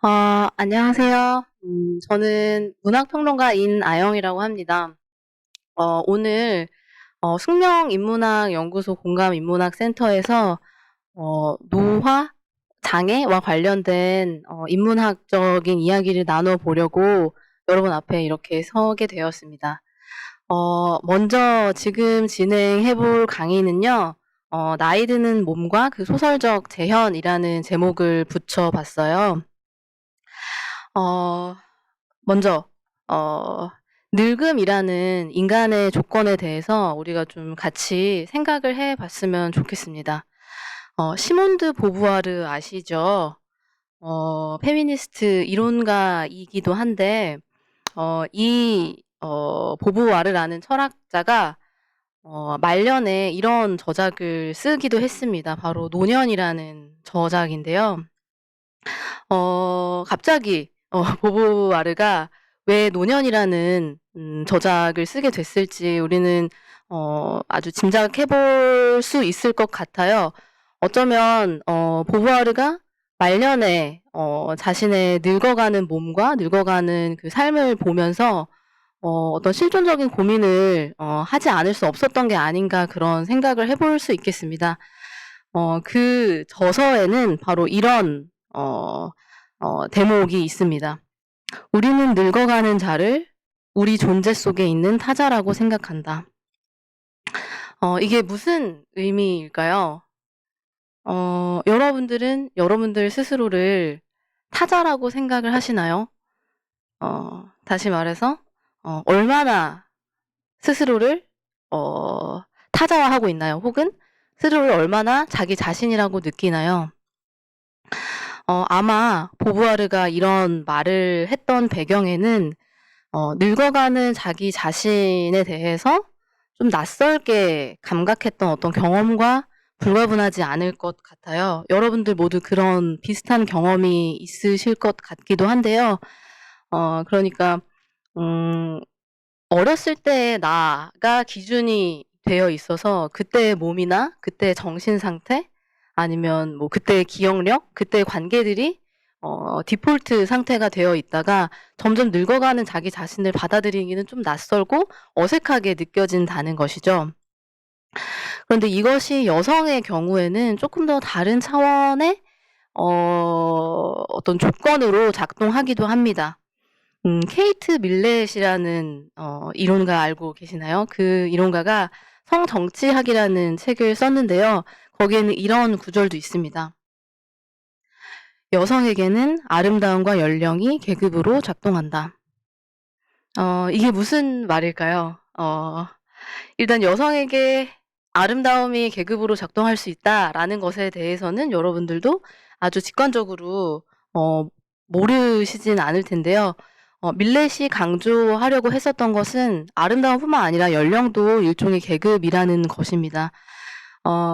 안녕하세요. 저는 문학평론가 인아영이라고 합니다. 오늘 숙명인문학 연구소 공감인문학센터에서 노화 장애와 관련된 인문학적인 이야기를 나눠보려고 여러분 앞에 이렇게 서게 되었습니다. 먼저 지금 진행해볼 강의는요, 나이 드는 몸과 그 소설적 재현이라는 제목을 붙여봤어요. 먼저 늙음이라는 인간의 조건에 대해서 우리가 좀 같이 생각을 해봤으면 좋겠습니다. 시몬드 보부아르 아시죠? 페미니스트 이론가이기도 한데 이 보부아르라는 철학자가 말년에 이런 저작을 쓰기도 했습니다. 바로 노년이라는 저작인데요. 갑자기 보부아르가 왜 노년이라는 저작을 쓰게 됐을지 우리는 아주 짐작해볼 수 있을 것 같아요. 어쩌면 보부아르가 말년에 자신의 늙어가는 몸과 늙어가는 그 삶을 보면서 어떤 실존적인 고민을 하지 않을 수 없었던 게 아닌가 그런 생각을 해볼 수 있겠습니다. 그 저서에는 바로 이런 대목이 있습니다. 우리는 늙어가는 자를 우리 존재 속에 있는 타자라고 생각한다. 이게 무슨 의미일까요? 여러분들은 여러분들 스스로를 타자라고 생각을 하시나요? 다시 말해서 얼마나 스스로를 타자화하고 있나요? 혹은 스스로를 얼마나 자기 자신이라고 느끼나요? 아마 보부아르가 이런 말을 했던 배경에는 늙어가는 자기 자신에 대해서 좀 낯설게 감각했던 어떤 경험과 불가분하지 않을 것 같아요. 여러분들 모두 그런 비슷한 경험이 있으실 것 같기도 한데요. 그러니까 어렸을 때의 나가 기준이 되어 있어서 그때의 몸이나 그때의 정신 상태 아니면 뭐 그때의 기억력, 그때의 관계들이 디폴트 상태가 되어 있다가 점점 늙어가는 자기 자신을 받아들이기는 좀 낯설고 어색하게 느껴진다는 것이죠. 그런데 이것이 여성의 경우에는 조금 더 다른 차원의 어떤 조건으로 작동하기도 합니다. 케이트 밀렛이라는 이론가 알고 계시나요? 그 이론가가 성정치학이라는 책을 썼는데요. 거기에는 이런 구절도 있습니다. 여성에게는 아름다움과 연령이 계급으로 작동한다. 이게 무슨 말일까요? 일단 여성에게 아름다움이 계급으로 작동할 수 있다라는 것에 대해서는 여러분들도 아주 직관적으로 모르시진 않을 텐데요. 밀렛이 강조하려고 했었던 것은 아름다움뿐만 아니라 연령도 일종의 계급이라는 것입니다.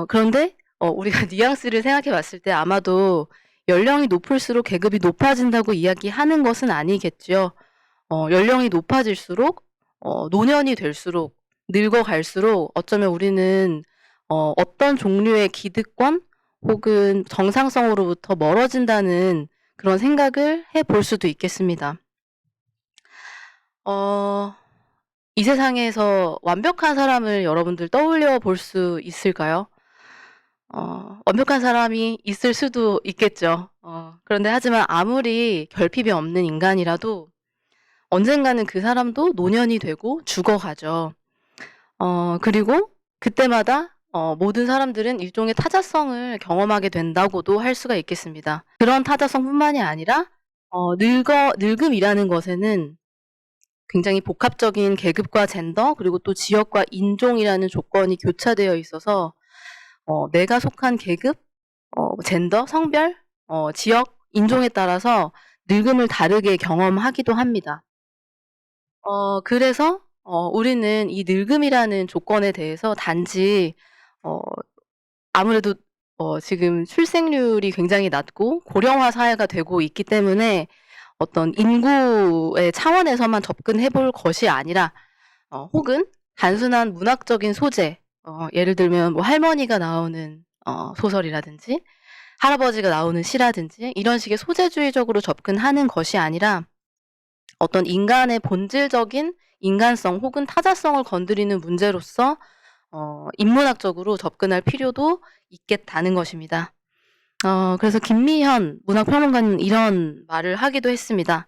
그런데 우리가 뉘앙스를 생각해 봤을 때 아마도 연령이 높을수록 계급이 높아진다고 이야기하는 것은 아니겠죠. 연령이 높아질수록 노년이 될수록 늙어갈수록 어쩌면 우리는 어떤 종류의 기득권 혹은 정상성으로부터 멀어진다는 그런 생각을 해볼 수도 있겠습니다. 이 세상에서 완벽한 사람을 여러분들 떠올려 볼 수 있을까요? 완벽한 사람이 있을 수도 있겠죠. 그런데 하지만 아무리 결핍이 없는 인간이라도 언젠가는 그 사람도 노년이 되고 죽어가죠. 그리고 그때마다 모든 사람들은 일종의 타자성을 경험하게 된다고도 할 수가 있겠습니다. 그런 타자성뿐만이 아니라 늙음이라는 것에는 굉장히 복합적인 계급과 젠더 그리고 또 지역과 인종이라는 조건이 교차되어 있어서 내가 속한 계급, 젠더, 성별, 지역, 인종에 따라서 늙음을 다르게 경험하기도 합니다. 그래서 우리는 이 늙음이라는 조건에 대해서 단지 아무래도 지금 출생률이 굉장히 낮고 고령화 사회가 되고 있기 때문에 어떤 인구의 차원에서만 접근해 볼 것이 아니라 혹은 단순한 문학적인 소재, 예를 들면 뭐 할머니가 나오는 소설이라든지 할아버지가 나오는 시라든지 이런 식의 소재주의적으로 접근하는 것이 아니라 어떤 인간의 본질적인 인간성 혹은 타자성을 건드리는 문제로서 인문학적으로 접근할 필요도 있겠다는 것입니다. 그래서 김미현 문학평론가는 이런 말을 하기도 했습니다.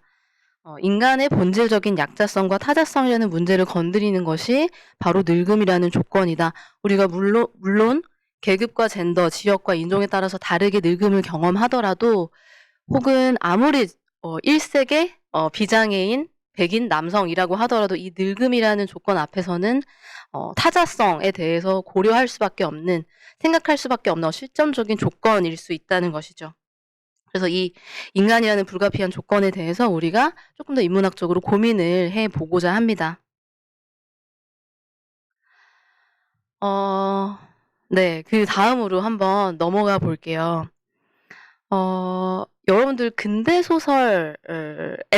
인간의 본질적인 약자성과 타자성이라는 문제를 건드리는 것이 바로 늙음이라는 조건이다. 우리가 물론 계급과 젠더, 지역과 인종에 따라서 다르게 늙음을 경험하더라도 혹은 아무리 1세계 비장애인, 백인 남성이라고 하더라도 이 늙음이라는 조건 앞에서는 타자성에 대해서 고려할 수밖에 없는, 생각할 수밖에 없는 실존적인 조건일 수 있다는 것이죠. 그래서 이 인간이라는 불가피한 조건에 대해서 우리가 조금 더 인문학적으로 고민을 해보고자 합니다. 네, 그 다음으로 한번 넘어가 볼게요. 여러분들 근대 소설에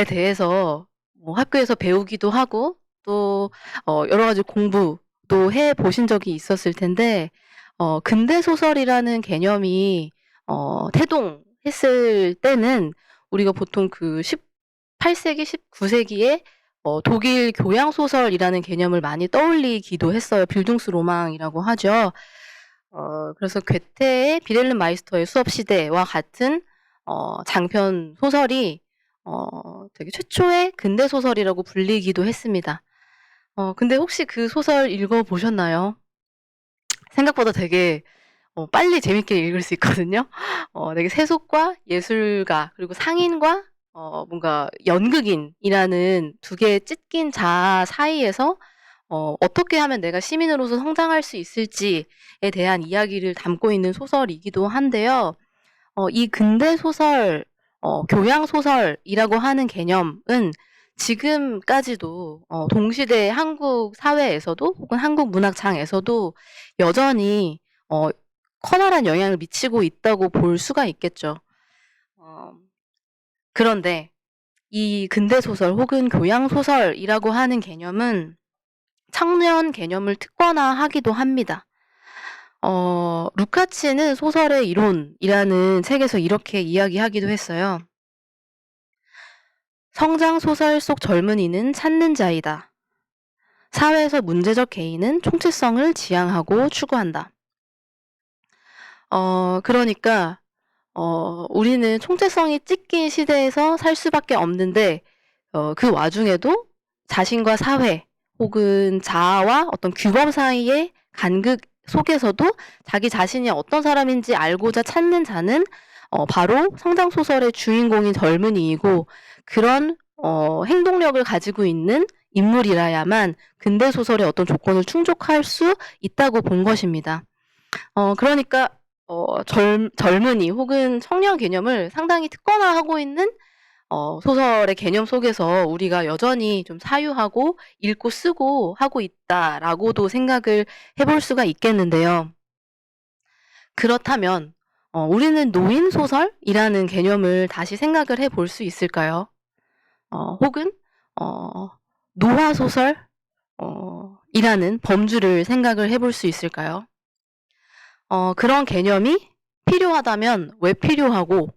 대해서 뭐 학교에서 배우기도 하고 또 여러 가지 공부도 해 보신 적이 있었을 텐데 근대 소설이라는 개념이 태동했을 때는 우리가 보통 그 18세기, 19세기에 독일 교양 소설이라는 개념을 많이 떠올리기도 했어요. 빌둥스로망이라고 하죠. 그래서 괴테의 비렐름 마이스터의 수업 시대와 같은 장편 소설이 되게 최초의 근대 소설이라고 불리기도 했습니다. 근데 혹시 그 소설 읽어보셨나요? 생각보다 되게 빨리 재밌게 읽을 수 있거든요. 되게 세속과 예술가 그리고 상인과 뭔가 연극인이라는 두 개의 찢긴 자아 사이에서 어떻게 하면 내가 시민으로서 성장할 수 있을지에 대한 이야기를 담고 있는 소설이기도 한데요. 이 근대 소설, 교양 소설이라고 하는 개념은 지금까지도 동시대 한국 사회에서도 혹은 한국 문학장에서도 여전히 커다란 영향을 미치고 있다고 볼 수가 있겠죠. 그런데 이 근대 소설 혹은 교양 소설이라고 하는 개념은 청년 개념을 특권화하기도 합니다. 루카치는 소설의 이론이라는 책에서 이렇게 이야기하기도 했어요. 성장 소설 속 젊은이는 찾는 자이다. 사회에서 문제적 개인은 총체성을 지향하고 추구한다. 그러니까 우리는 총체성이 찢긴 시대에서 살 수밖에 없는데 그 와중에도 자신과 사회 혹은 자아와 어떤 규범 사이의 간극 속에서도 자기 자신이 어떤 사람인지 알고자 찾는 자는 바로 성장 소설의 주인공인 젊은이이고 그런 행동력을 가지고 있는 인물이라야만 근대 소설의 어떤 조건을 충족할 수 있다고 본 것입니다. 그러니까 젊은이 혹은 청년 개념을 상당히 특권화하고 있는 소설의 개념 속에서 우리가 여전히 좀 사유하고 읽고 쓰고 하고 있다라고도 생각을 해볼 수가 있겠는데요. 그렇다면 우리는 노인 소설이라는 개념을 다시 생각을 해볼 수 있을까요? 혹은 노화 소설 이라는 범주를 생각을 해볼 수 있을까요? 그런 개념이 필요하다면 왜 필요하고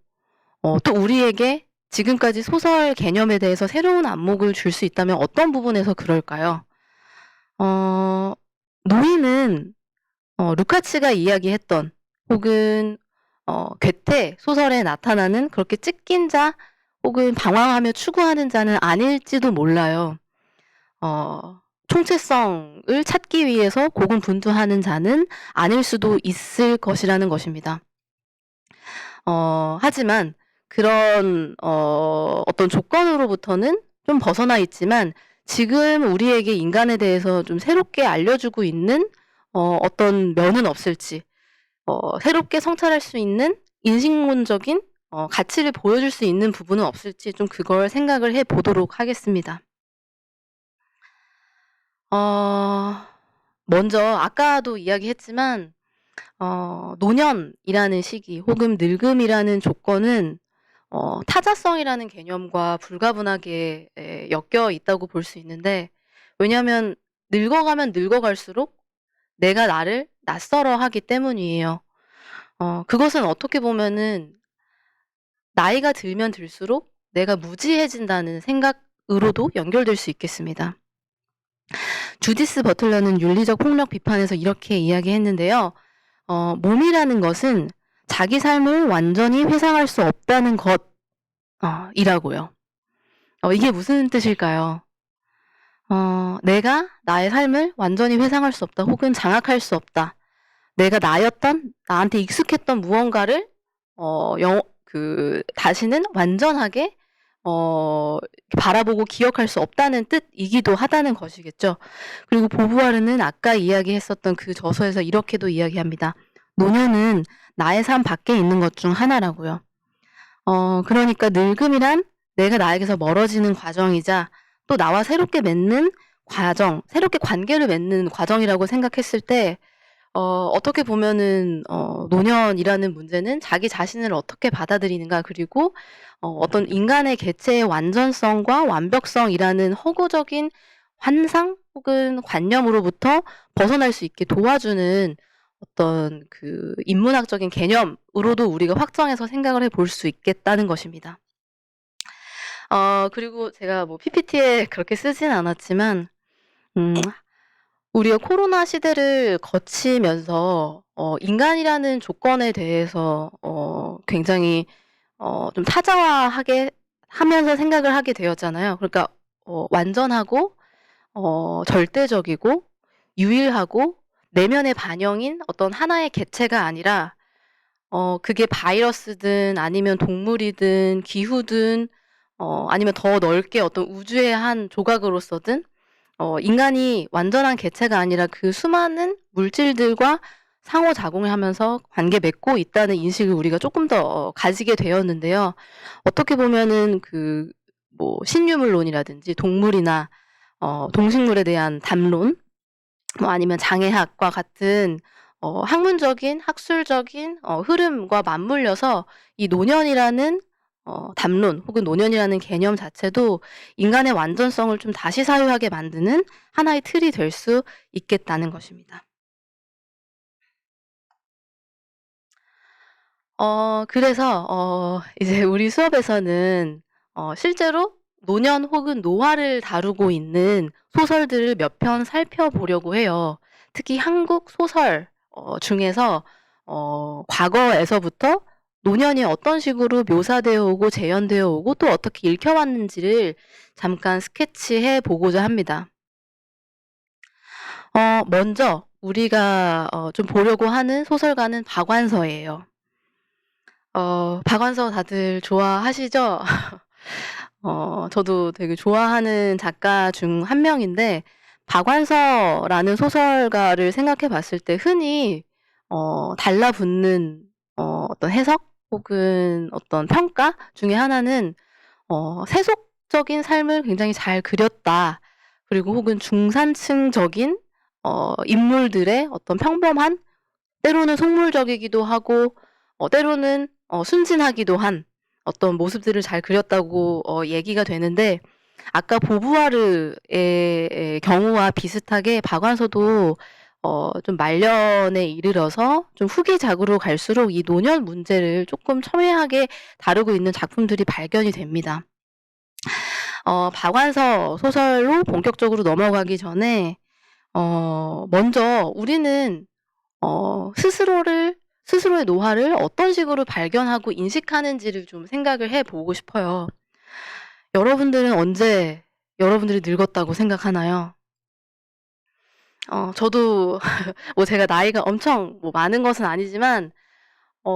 또 우리에게 지금까지 소설 개념에 대해서 새로운 안목을 줄 수 있다면 어떤 부분에서 그럴까요? 노인은 루카치가 이야기했던 혹은 괴테 소설에 나타나는 그렇게 찢긴 자 혹은 방황하며 추구하는 자는 아닐지도 몰라요. 총체성을 찾기 위해서 고군분투하는 자는 아닐 수도 있을 것이라는 것입니다. 하지만 그런 어떤 조건으로부터는 좀 벗어나 있지만 지금 우리에게 인간에 대해서 좀 새롭게 알려주고 있는 어떤 면은 없을지 새롭게 성찰할 수 있는 인식론적인 가치를 보여줄 수 있는 부분은 없을지 좀 그걸 생각을 해보도록 하겠습니다. 먼저 아까도 이야기했지만 노년이라는 시기 혹은 늙음이라는 조건은 타자성이라는 개념과 불가분하게 엮여 있다고 볼 수 있는데 왜냐하면 늙어가면 늙어갈수록 내가 나를 낯설어 하기 때문이에요. 그것은 어떻게 보면은 나이가 들면 들수록 내가 무지해진다는 생각으로도 연결될 수 있겠습니다. 주디스 버틀러는 윤리적 폭력 비판에서 이렇게 이야기했는데요. 몸이라는 것은 자기 삶을 완전히 회상할 수 없다는 것, 이라고요. 이게 무슨 뜻일까요? 내가 나의 삶을 완전히 회상할 수 없다, 혹은 장악할 수 없다. 내가 나였던, 나한테 익숙했던 무언가를, 다시는 완전하게, 바라보고 기억할 수 없다는 뜻이기도 하다는 것이겠죠. 그리고 보부아르는 아까 이야기했었던 그 저서에서 이렇게도 이야기합니다. 노년은 나의 삶 밖에 있는 것 중 하나라고요. 그러니까 늙음이란 내가 나에게서 멀어지는 과정이자 또 나와 새롭게 맺는 과정, 새롭게 관계를 맺는 과정이라고 생각했을 때, 어떻게 보면은, 노년이라는 문제는 자기 자신을 어떻게 받아들이는가, 그리고, 어떤 인간의 개체의 완전성과 완벽성이라는 허구적인 환상 혹은 관념으로부터 벗어날 수 있게 도와주는 어떤 그 인문학적인 개념으로도 우리가 확정해서 생각을 해볼 수 있겠다는 것입니다. 그리고 제가 뭐 PPT에 그렇게 쓰진 않았지만, 우리가 코로나 시대를 거치면서, 인간이라는 조건에 대해서, 굉장히, 좀 타자화하게 하면서 생각을 하게 되었잖아요. 그러니까, 완전하고, 절대적이고, 유일하고, 내면의 반영인 어떤 하나의 개체가 아니라, 그게 바이러스든 아니면 동물이든 기후든, 아니면 더 넓게 어떤 우주의 한 조각으로서든, 인간이 완전한 개체가 아니라 그 수많은 물질들과 상호작용을 하면서 관계 맺고 있다는 인식을 우리가 조금 더 가지게 되었는데요. 어떻게 보면은 뭐 신유물론이라든지 동물이나 동식물에 대한 담론, 뭐 아니면 장애학과 같은 학문적인, 학술적인 흐름과 맞물려서 이 노년이라는 담론 혹은 노년이라는 개념 자체도 인간의 완전성을 좀 다시 사유하게 만드는 하나의 틀이 될 수 있겠다는 것입니다. 그래서 이제 우리 수업에서는 실제로 노년 혹은 노화를 다루고 있는 소설들을 몇 편 살펴보려고 해요. 특히 한국 소설 중에서 과거에서부터 노년이 어떤 식으로 묘사되어 오고 재현되어 오고 또 어떻게 읽혀왔는지를 잠깐 스케치해 보고자 합니다. 먼저 우리가 좀 보려고 하는 소설가는 박완서예요. 박완서 다들 좋아하시죠? 저도 되게 좋아하는 작가 중 한 명인데, 박완서라는 소설가를 생각해 봤을 때 흔히 달라붙는 어떤 해석 혹은 어떤 평가 중에 하나는 세속적인 삶을 굉장히 잘 그렸다. 그리고 혹은 중산층적인 인물들의 어떤 평범한, 때로는 속물적이기도 하고 때로는 순진하기도 한 어떤 모습들을 잘 그렸다고 얘기가 되는데, 아까 보부아르의 경우와 비슷하게 박완서도 좀 말년에 이르러서 좀 후기작으로 갈수록 이 노년 문제를 조금 첨예하게 다루고 있는 작품들이 발견이 됩니다. 박완서 소설로 본격적으로 넘어가기 전에 먼저 우리는 스스로의 노화를 어떤 식으로 발견하고 인식하는지를 좀 생각을 해 보고 싶어요. 여러분들은 언제 여러분들이 늙었다고 생각하나요? 저도 뭐 제가 나이가 엄청 뭐 많은 것은 아니지만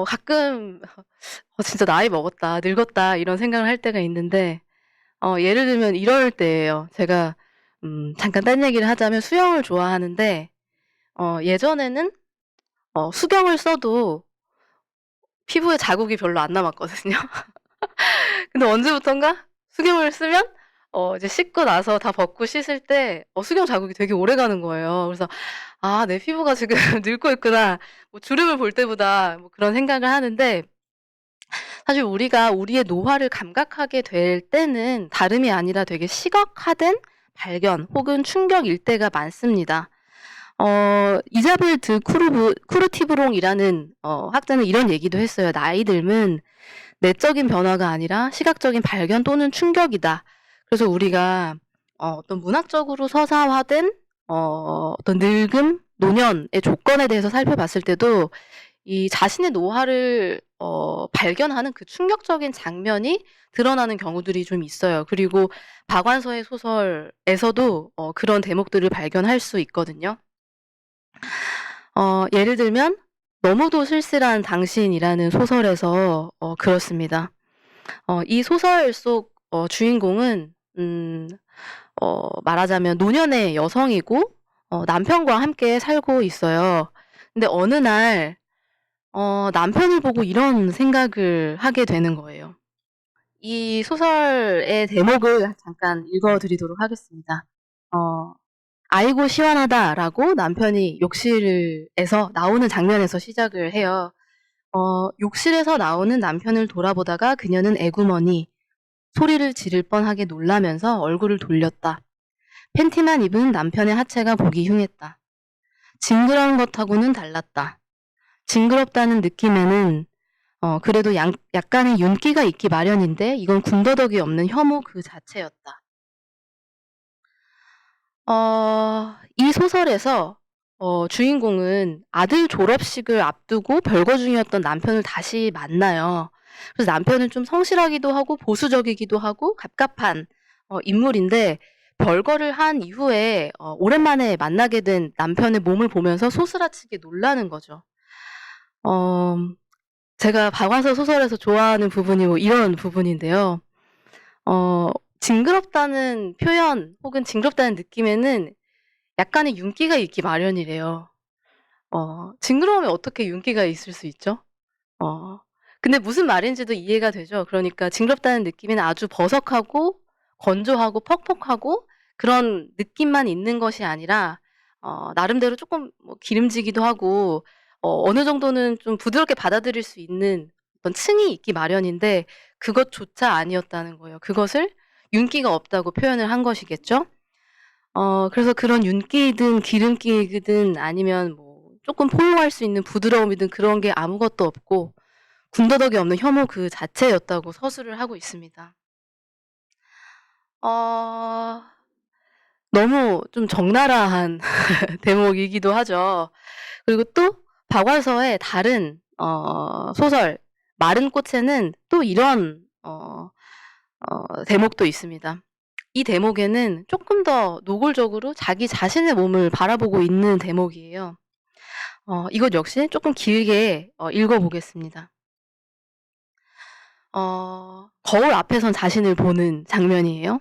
가끔 '진짜 나이 먹었다. 늙었다.' 이런 생각을 할 때가 있는데, 예를 들면 이럴 때예요. 제가 잠깐 딴 얘기를 하자면 수영을 좋아하는데, 예전에는 수경을 써도 피부에 자국이 별로 안 남았거든요. 근데 언제부턴가 수경을 쓰면 이제 씻고 나서 다 벗고 씻을 때 수경 자국이 되게 오래가는 거예요. 그래서 '아, 내 피부가 지금 늙고 있구나.' 뭐 주름을 볼 때보다 뭐 그런 생각을 하는데, 사실 우리가 우리의 노화를 감각하게 될 때는 다름이 아니라 되게 시각화된 발견 혹은 충격일 때가 많습니다. 이자벨 드 쿠르티브롱이라는 학자는 이런 얘기도 했어요. 나이 들면 내적인 변화가 아니라 시각적인 발견 또는 충격이다. 그래서 우리가 어떤 문학적으로 서사화된 어떤 늙음, 노년의 조건에 대해서 살펴봤을 때도 이 자신의 노화를 발견하는 그 충격적인 장면이 드러나는 경우들이 좀 있어요. 그리고 박완서의 소설에서도 그런 대목들을 발견할 수 있거든요. 예를 들면 너무도 쓸쓸한 당신이라는 소설에서 그렇습니다. 이 소설 속 주인공은 말하자면 노년의 여성이고 남편과 함께 살고 있어요. 근데 어느 날 남편을 보고 이런 생각을 하게 되는 거예요. 이 소설의 대목을 잠깐 읽어 드리도록 하겠습니다. "아이고 시원하다."라고 남편이 욕실에서 나오는 장면에서 시작을 해요. 욕실에서 나오는 남편을 돌아보다가 그녀는 에구머니 소리를 지를 뻔하게 놀라면서 얼굴을 돌렸다. 팬티만 입은 남편의 하체가 보기 흉했다. 징그러운 것하고는 달랐다. 징그럽다는 느낌에는 그래도 약간의 윤기가 있기 마련인데 이건 군더더기 없는 혐오 그 자체였다. 이 소설에서 주인공은 아들 졸업식을 앞두고 별거 중이었던 남편을 다시 만나요. 그래서 남편은 좀 성실하기도 하고 보수적이기도 하고 갑갑한 인물인데 별거를 한 이후에 오랜만에 만나게 된 남편의 몸을 보면서 소스라치게 놀라는 거죠. 제가 박완서 소설에서 좋아하는 부분이 뭐 이런 부분인데요. 징그럽다는 표현 혹은 징그럽다는 느낌에는 약간의 윤기가 있기 마련이래요. 징그러우면 어떻게 윤기가 있을 수 있죠? 어 근데 무슨 말인지도 이해가 되죠. 그러니까 징그럽다는 느낌에는 아주 버석하고 건조하고 퍽퍽하고 그런 느낌만 있는 것이 아니라 나름대로 쪼끔 뭐 기름지기도 하고 어느 정도는 좀 부드럽게 받아들일 수 있는 어떤 층이 있기 마련인데 그것조차 아니었다는 거예요. 그것을 윤기가 없다고 표현을 한 것이겠죠? 그래서 그런 윤기든 기름기든 아니면 뭐 쪼끔 포용할 수 있는 부드러움이든 그런 게 아무것도 없고 군더더기 없는 혐오 그 자체였다고 서술을 하고 있습니다. 어 너무 좀 적나라한 대목이기도 하죠. 그리고 또 박완서의 다른 소설 마른 꽃에는 또 이런 대목도 있습니다. 이 대목에는 쪼끔 더 노골적으로 자기 자신의 몸을 바라보고 있는 대목이에요. 이것 역시 쪼끔 길게 읽어 보겠습니다. 거울 앞에선 자신을 보는 장면이에요.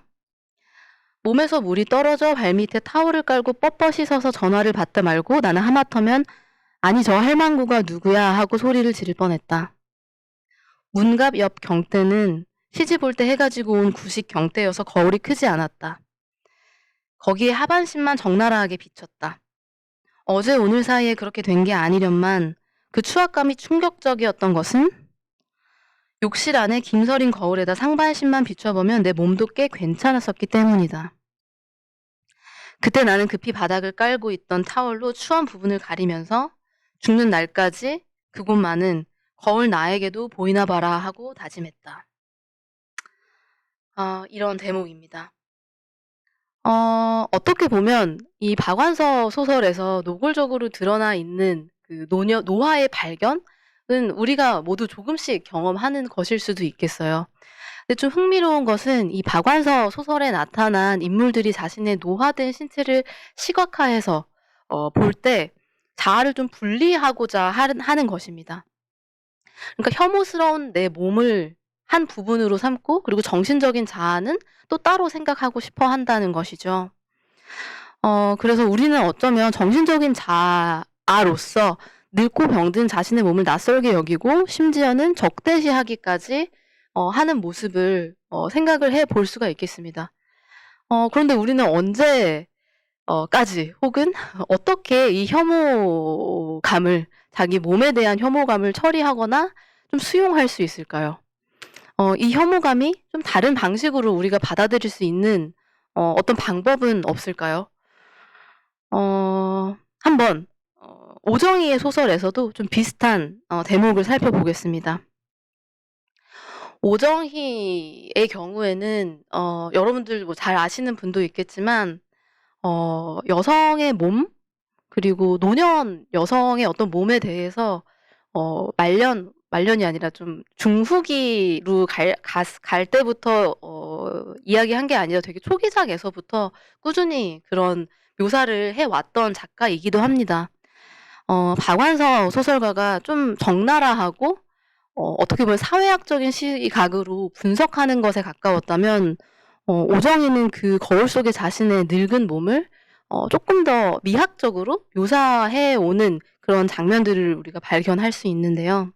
몸에서 물이 떨어져 발밑에 타올을 깔고 뻣뻣이 서서 전화를 받다 말고 나는 하마터면 "아니 저 할망구가 누구야?" 하고 소리를 지를 뻔했다. 문갑 옆 경대는 시집 올 때 해 가지고 온 구식 경대여서 거울이 크지 않았다. 거기에 하반신만 적나라하게 비쳤다. 어제 오늘 사이에 그렇게 된 게 아니련만 그 추악감이 충격적이었던 것은 욕실 안에 김서린 거울에다 상반신만 비춰보면 내 몸도 꽤 괜찮았었기 때문이다. 그때 나는 급히 바닥을 깔고 있던 타월로 추한 부분을 가리면서 죽는 날까지 그곳만은 거울 나에게도 보이나 봐라 하고 다짐했다. 이런 대목입니다. 어떻게 보면 이 박완서 소설에서 노골적으로 드러나 있는 그 노화의 발견은 우리가 모두 조금씩 경험하는 것일 수도 있겠어요. 근데 좀 흥미로운 것은 이 박완서 소설에 나타난 인물들이 자신의 노화된 신체를 시각화해서 볼 때 자아를 좀 분리하고자 하는 것입니다. 그러니까 혐오스러운 내 몸을 한 부분으로 삼고 그리고 정신적인 자아는 또 따로 생각하고 싶어 한다는 것이죠. 그래서 우리는 어쩌면 정신적인 자아로서 늙고 병든 자신의 몸을 낯설게 여기고 심지어는 적대시하기까지 하는 모습을 생각을 해 볼 수가 있겠습니다. 그런데 우리는 언제 까지 혹은 어떻게 이 혐오감을 자기 몸에 대한 혐오감을 처리하거나 좀 수용할 수 있을까요? 이 혐오감이 좀 다른 방식으로 우리가 받아들일 수 있는 어떤 방법은 없을까요? 한번 오정희의 소설에서도 좀 비슷한 대목을 살펴보겠습니다. 오정희의 경우에는 여러분들 뭐 잘 아시는 분도 있겠지만 여성의 몸 그리고 노년 여성의 어떤 몸에 대해서 말년이 아니라 좀 중후기로 갈 때부터 이야기한 게 아니라 되게 초기작에서부터 꾸준히 그런 묘사를 해왔던 작가이기도 합니다. 박완서 소설가가 좀 적나라하고 어떻게 보면 사회학적인 시각으로 분석하는 것에 가까웠다면 오정희는 그 거울 속에 자신의 늙은 몸을 조금 더 미학적으로 묘사해 오는 그런 장면들을 우리가 발견할 수 있는데요.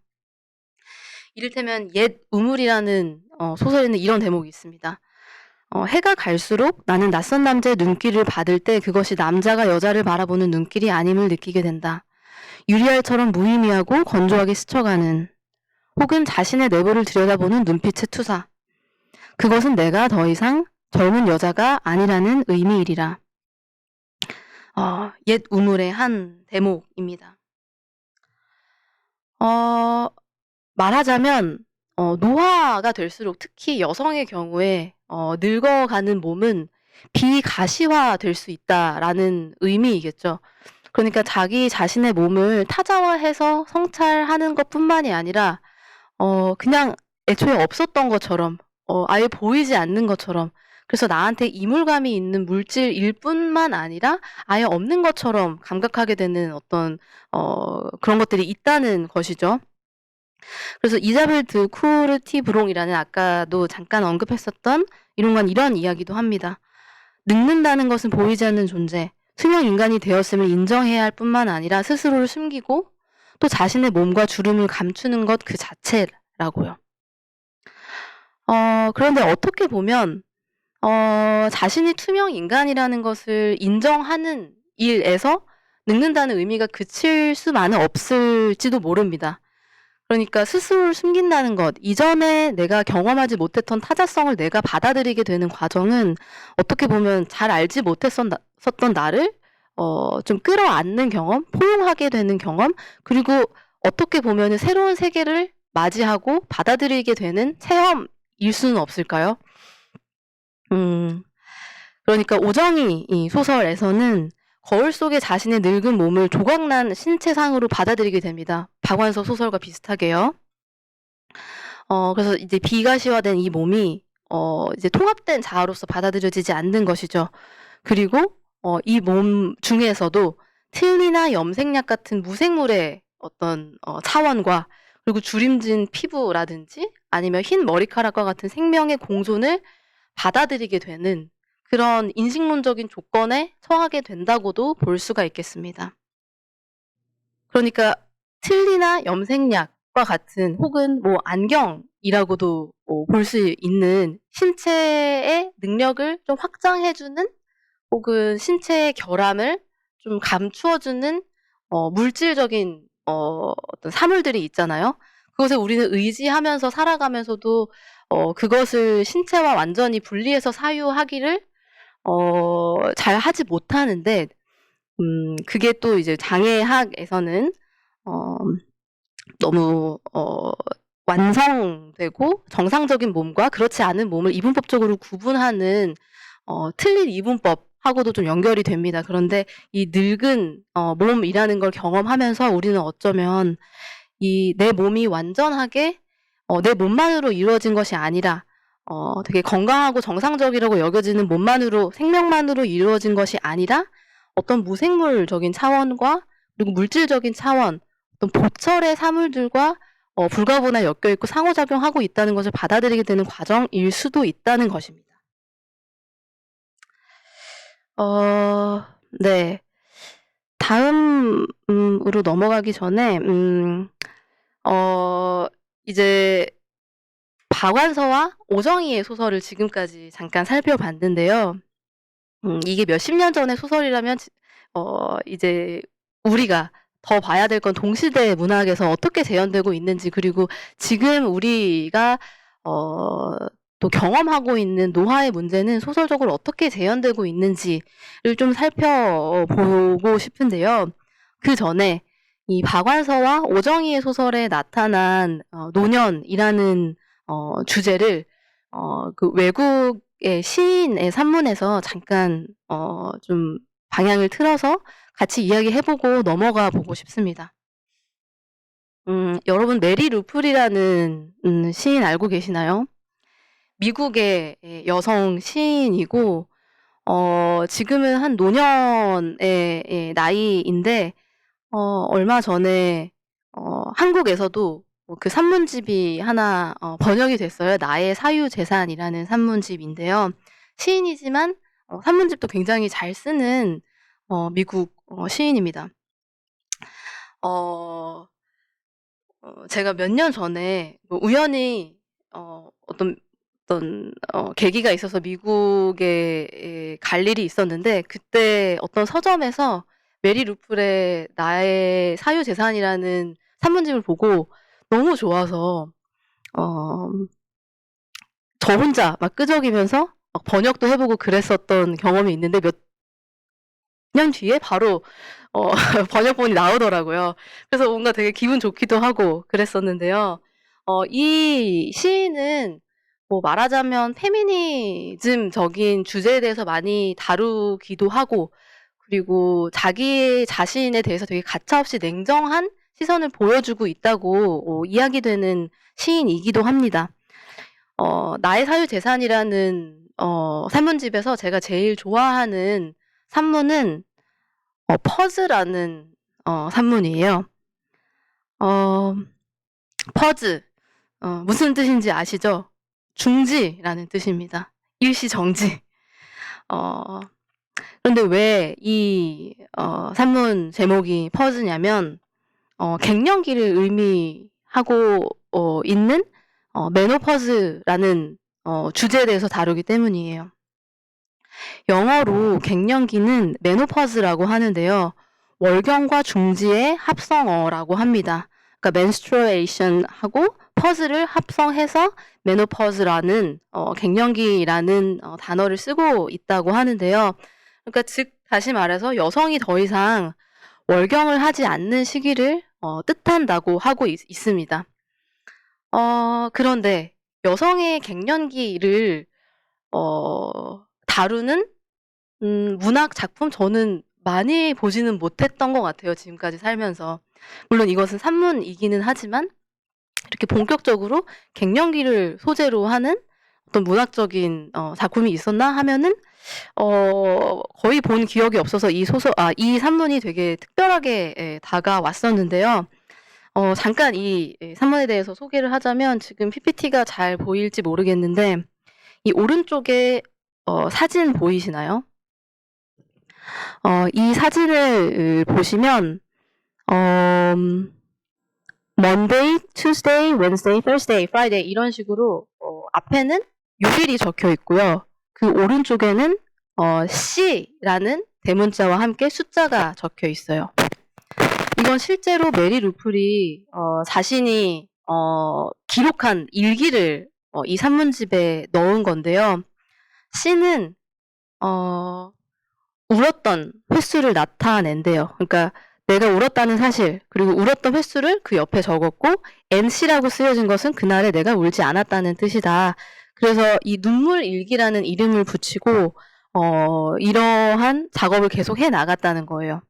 이를테면 옛 우물이라는 소설에는 이런 대목이 있습니다. 해가 갈수록 나는 낯선 남자의 눈길을 받을 때 그것이 남자가 여자를 바라보는 눈길이 아님을 느끼게 된다. 유리알처럼 무의미하고 건조하게 스쳐가는 혹은 자신의 내부를 들여다보는 눈빛의 투사. 그것은 내가 더 이상 젊은 여자가 아니라는 의미이리라. 옛 우물의 한 대목입니다. 말하자면 노화가 될수록 특히 여성의 경우에 늙어가는 몸은 비가시화될 수 있다라는 의미이겠죠. 그러니까 자기 자신의 몸을 타자화해서 성찰하는 것뿐만이 아니라 그냥 애초에 없었던 것처럼 아예 보이지 않는 것처럼 그래서 나한테 이물감이 있는 물질일 뿐만 아니라 아예 없는 것처럼 감각하게 되는 어떤 그런 것들이 있다는 것이죠. 그래서 이자벨 드 쿠르티브롱이라는 아까도 잠깐 언급했었던 이론가는 이런 이야기도 합니다. 늙는다는 것은 보이지 않는 존재, 투명 인간이 되었음을 인정해야 할 뿐만 아니라 스스로를 숨기고 또 자신의 몸과 주름을 감추는 것 그 자체라고요. 그런데 어떻게 보면 자신이 투명 인간이라는 것을 인정하는 일에서 늙는다는 의미가 그칠 수만은 없을지도 모릅니다. 그러니까 스스로를 숨긴다는 것, 이전에 내가 경험하지 못했던 타자성을 내가 받아들이게 되는 과정은 어떻게 보면 잘 알지 못했었던 나를 좀 끌어안는 경험, 포용하게 되는 경험, 그리고 어떻게 보면 새로운 세계를 맞이하고 받아들이게 되는 체험일 수는 없을까요? 그러니까 오정희 이 소설에서는 거울 속에 자신의 늙은 몸을 조각난 신체상으로 받아들이게 됩니다. 박완서 소설과 비슷하게요. 그래서 이제 비가시화된 이 몸이 이제 통합된 자아로서 받아들여지지 않는 것이죠. 그리고 이 몸 중에서도 틀니나 염색약 같은 무생물의 어떤 차원과 그리고 주림진 피부라든지 아니면 흰 머리카락과 같은 생명의 공존을 받아들이게 되는 그런 인식론적인 조건에 처하게 된다고도 볼 수가 있겠습니다. 그러니까 틀니나 염색약과 같은 혹은 뭐 안경이라고도 볼 수 있는 신체의 능력을 좀 확장해주는 혹은 신체의 결함을 좀 감추어주는 물질적인 어떤 사물들이 있잖아요. 그것을 우리는 의지하면서 살아가면서도 그것을 신체와 완전히 분리해서 사유하기를 잘 하지 못하는데 그게 또 이제 장애학에서는 너무 완성되고 정상적인 몸과 그렇지 않은 몸을 이분법적으로 구분하는 틀린 이분법하고도 좀 연결이 됩니다. 그런데 이 늙은 몸이라는 걸 경험하면서 우리는 어쩌면 이 내 몸이 완전하게 내 몸만으로 이루어진 것이 아니라 되게 건강하고 정상적이라고 여겨지는 몸만으로 생명만으로 이루어진 것이 아니라 어떤 무생물적인 차원과 그리고 물질적인 차원, 어떤 보철의 사물들과 불가분하게 엮여 있고 상호작용하고 있다는 것을 받아들이게 되는 과정일 수도 있다는 것입니다. 네. 다음으로 넘어가기 전에 이제 박완서와 오정희의 소설을 지금까지 잠깐 살펴봤는데요. 이게 몇십 년 전의 소설이라면 이제 우리가 더 봐야 될 건 동시대 문학에서 어떻게 재현되고 있는지 그리고 지금 우리가 또 경험하고 있는 노화의 문제는 소설적으로 어떻게 재현되고 있는지를 좀 살펴보고 싶은데요. 그 전에 이 박완서와 오정희의 소설에 나타난 노년이라는 주제를 그 외국의 시인의 산문에서 잠깐 좀 방향을 틀어서 같이 이야기해보고 넘어가 보고 싶습니다. 여러분 메리 루플이라는 시인 알고 계시나요? 미국의 여성 시인이고 지금은 한 노년의 나이인데 얼마 전에 한국에서도 그 산문집이 하나 번역이 됐어요. 나의 사유재산이라는 산문집인데요. 시인이지만 산문집도 굉장히 잘 쓰는 미국 시인입니다. 제가 몇 년 전에 우연히 어떤 계기가 있어서 미국에 갈 일이 있었는데 그때 어떤 서점에서 메리 루플의 나의 사유재산이라는 산문집을 보고 너무 좋아서 저 혼자 막 끄적이면서 막 번역도 해보고 그랬었던 경험이 있는데 몇 년 뒤에 바로 번역본이 나오더라고요. 그래서 뭔가 되게 기분 좋기도 하고 그랬었는데요. 이 시인은 뭐 말하자면 페미니즘적인 주제에 대해서 많이 다루기도 하고 그리고 자기 자신에 대해서 되게 가차없이 냉정한 시선을 보여주고 있다고 이야기되는 시인이기도 합니다. 나의 사유재산이라는 산문집에서 제가 제일 좋아하는 산문은 퍼즈라는 산문이에요. 퍼즈 무슨 뜻인지 아시죠? 중지라는 뜻입니다. 일시정지. 그런데 왜 이 산문 제목이 퍼즈냐면 갱년기를 의미하고 있는 메노퍼즈라는 주제에 대해서 다루기 때문이에요. 영어로 갱년기는 메노퍼즈라고 하는데요. 월경과 중지의 합성어라고 합니다. 그러니까 menstruation하고 퍼즈를 합성해서 메노퍼즈라는 갱년기라는 단어를 쓰고 있다고 하는데요. 그러니까 즉 다시 말해서 여성이 더 이상 월경을 하지 않는 시기를 뜻한다고 하고 있습니다. 그런데 여성의 갱년기를 다루는 문학 작품 저는 많이 보지는 못했던 것 같아요. 지금까지 살면서. 물론 이것은 산문이기는 하지만 이렇게 본격적으로 갱년기를 소재로 하는 어떤 문학적인 작품이 있었나 하면은 거의 본 기억이 없어서 이 산문이 되게 특별하게 다가왔었는데요. 잠깐 이 산문에 대해서 소개를 하자면 지금 PPT가 잘 보일지 모르겠는데 이 오른쪽에 사진 보이시나요? 이 사진을 보시면 Monday, Tuesday, Wednesday, Thursday, Friday 이런 식으로 앞에는 요일이 적혀 있고요. 그 오른쪽에는 C라는 대문자와 함께 숫자가 적혀 있어요. 이건 실제로 메리 루플이 자신이 기록한 일기를 이 산문집에 넣은 건데요. C는 울었던 횟수를 나타낸대요. 그러니까 내가 울었다는 사실 그리고 울었던 횟수를 그 옆에 적었고 NC라고 쓰여진 것은 그날에 내가 울지 않았다는 뜻이다. 그래서 이 눈물 일기라는 이름을 붙이고 이러한 작업을 계속 해 나갔다는 거예요.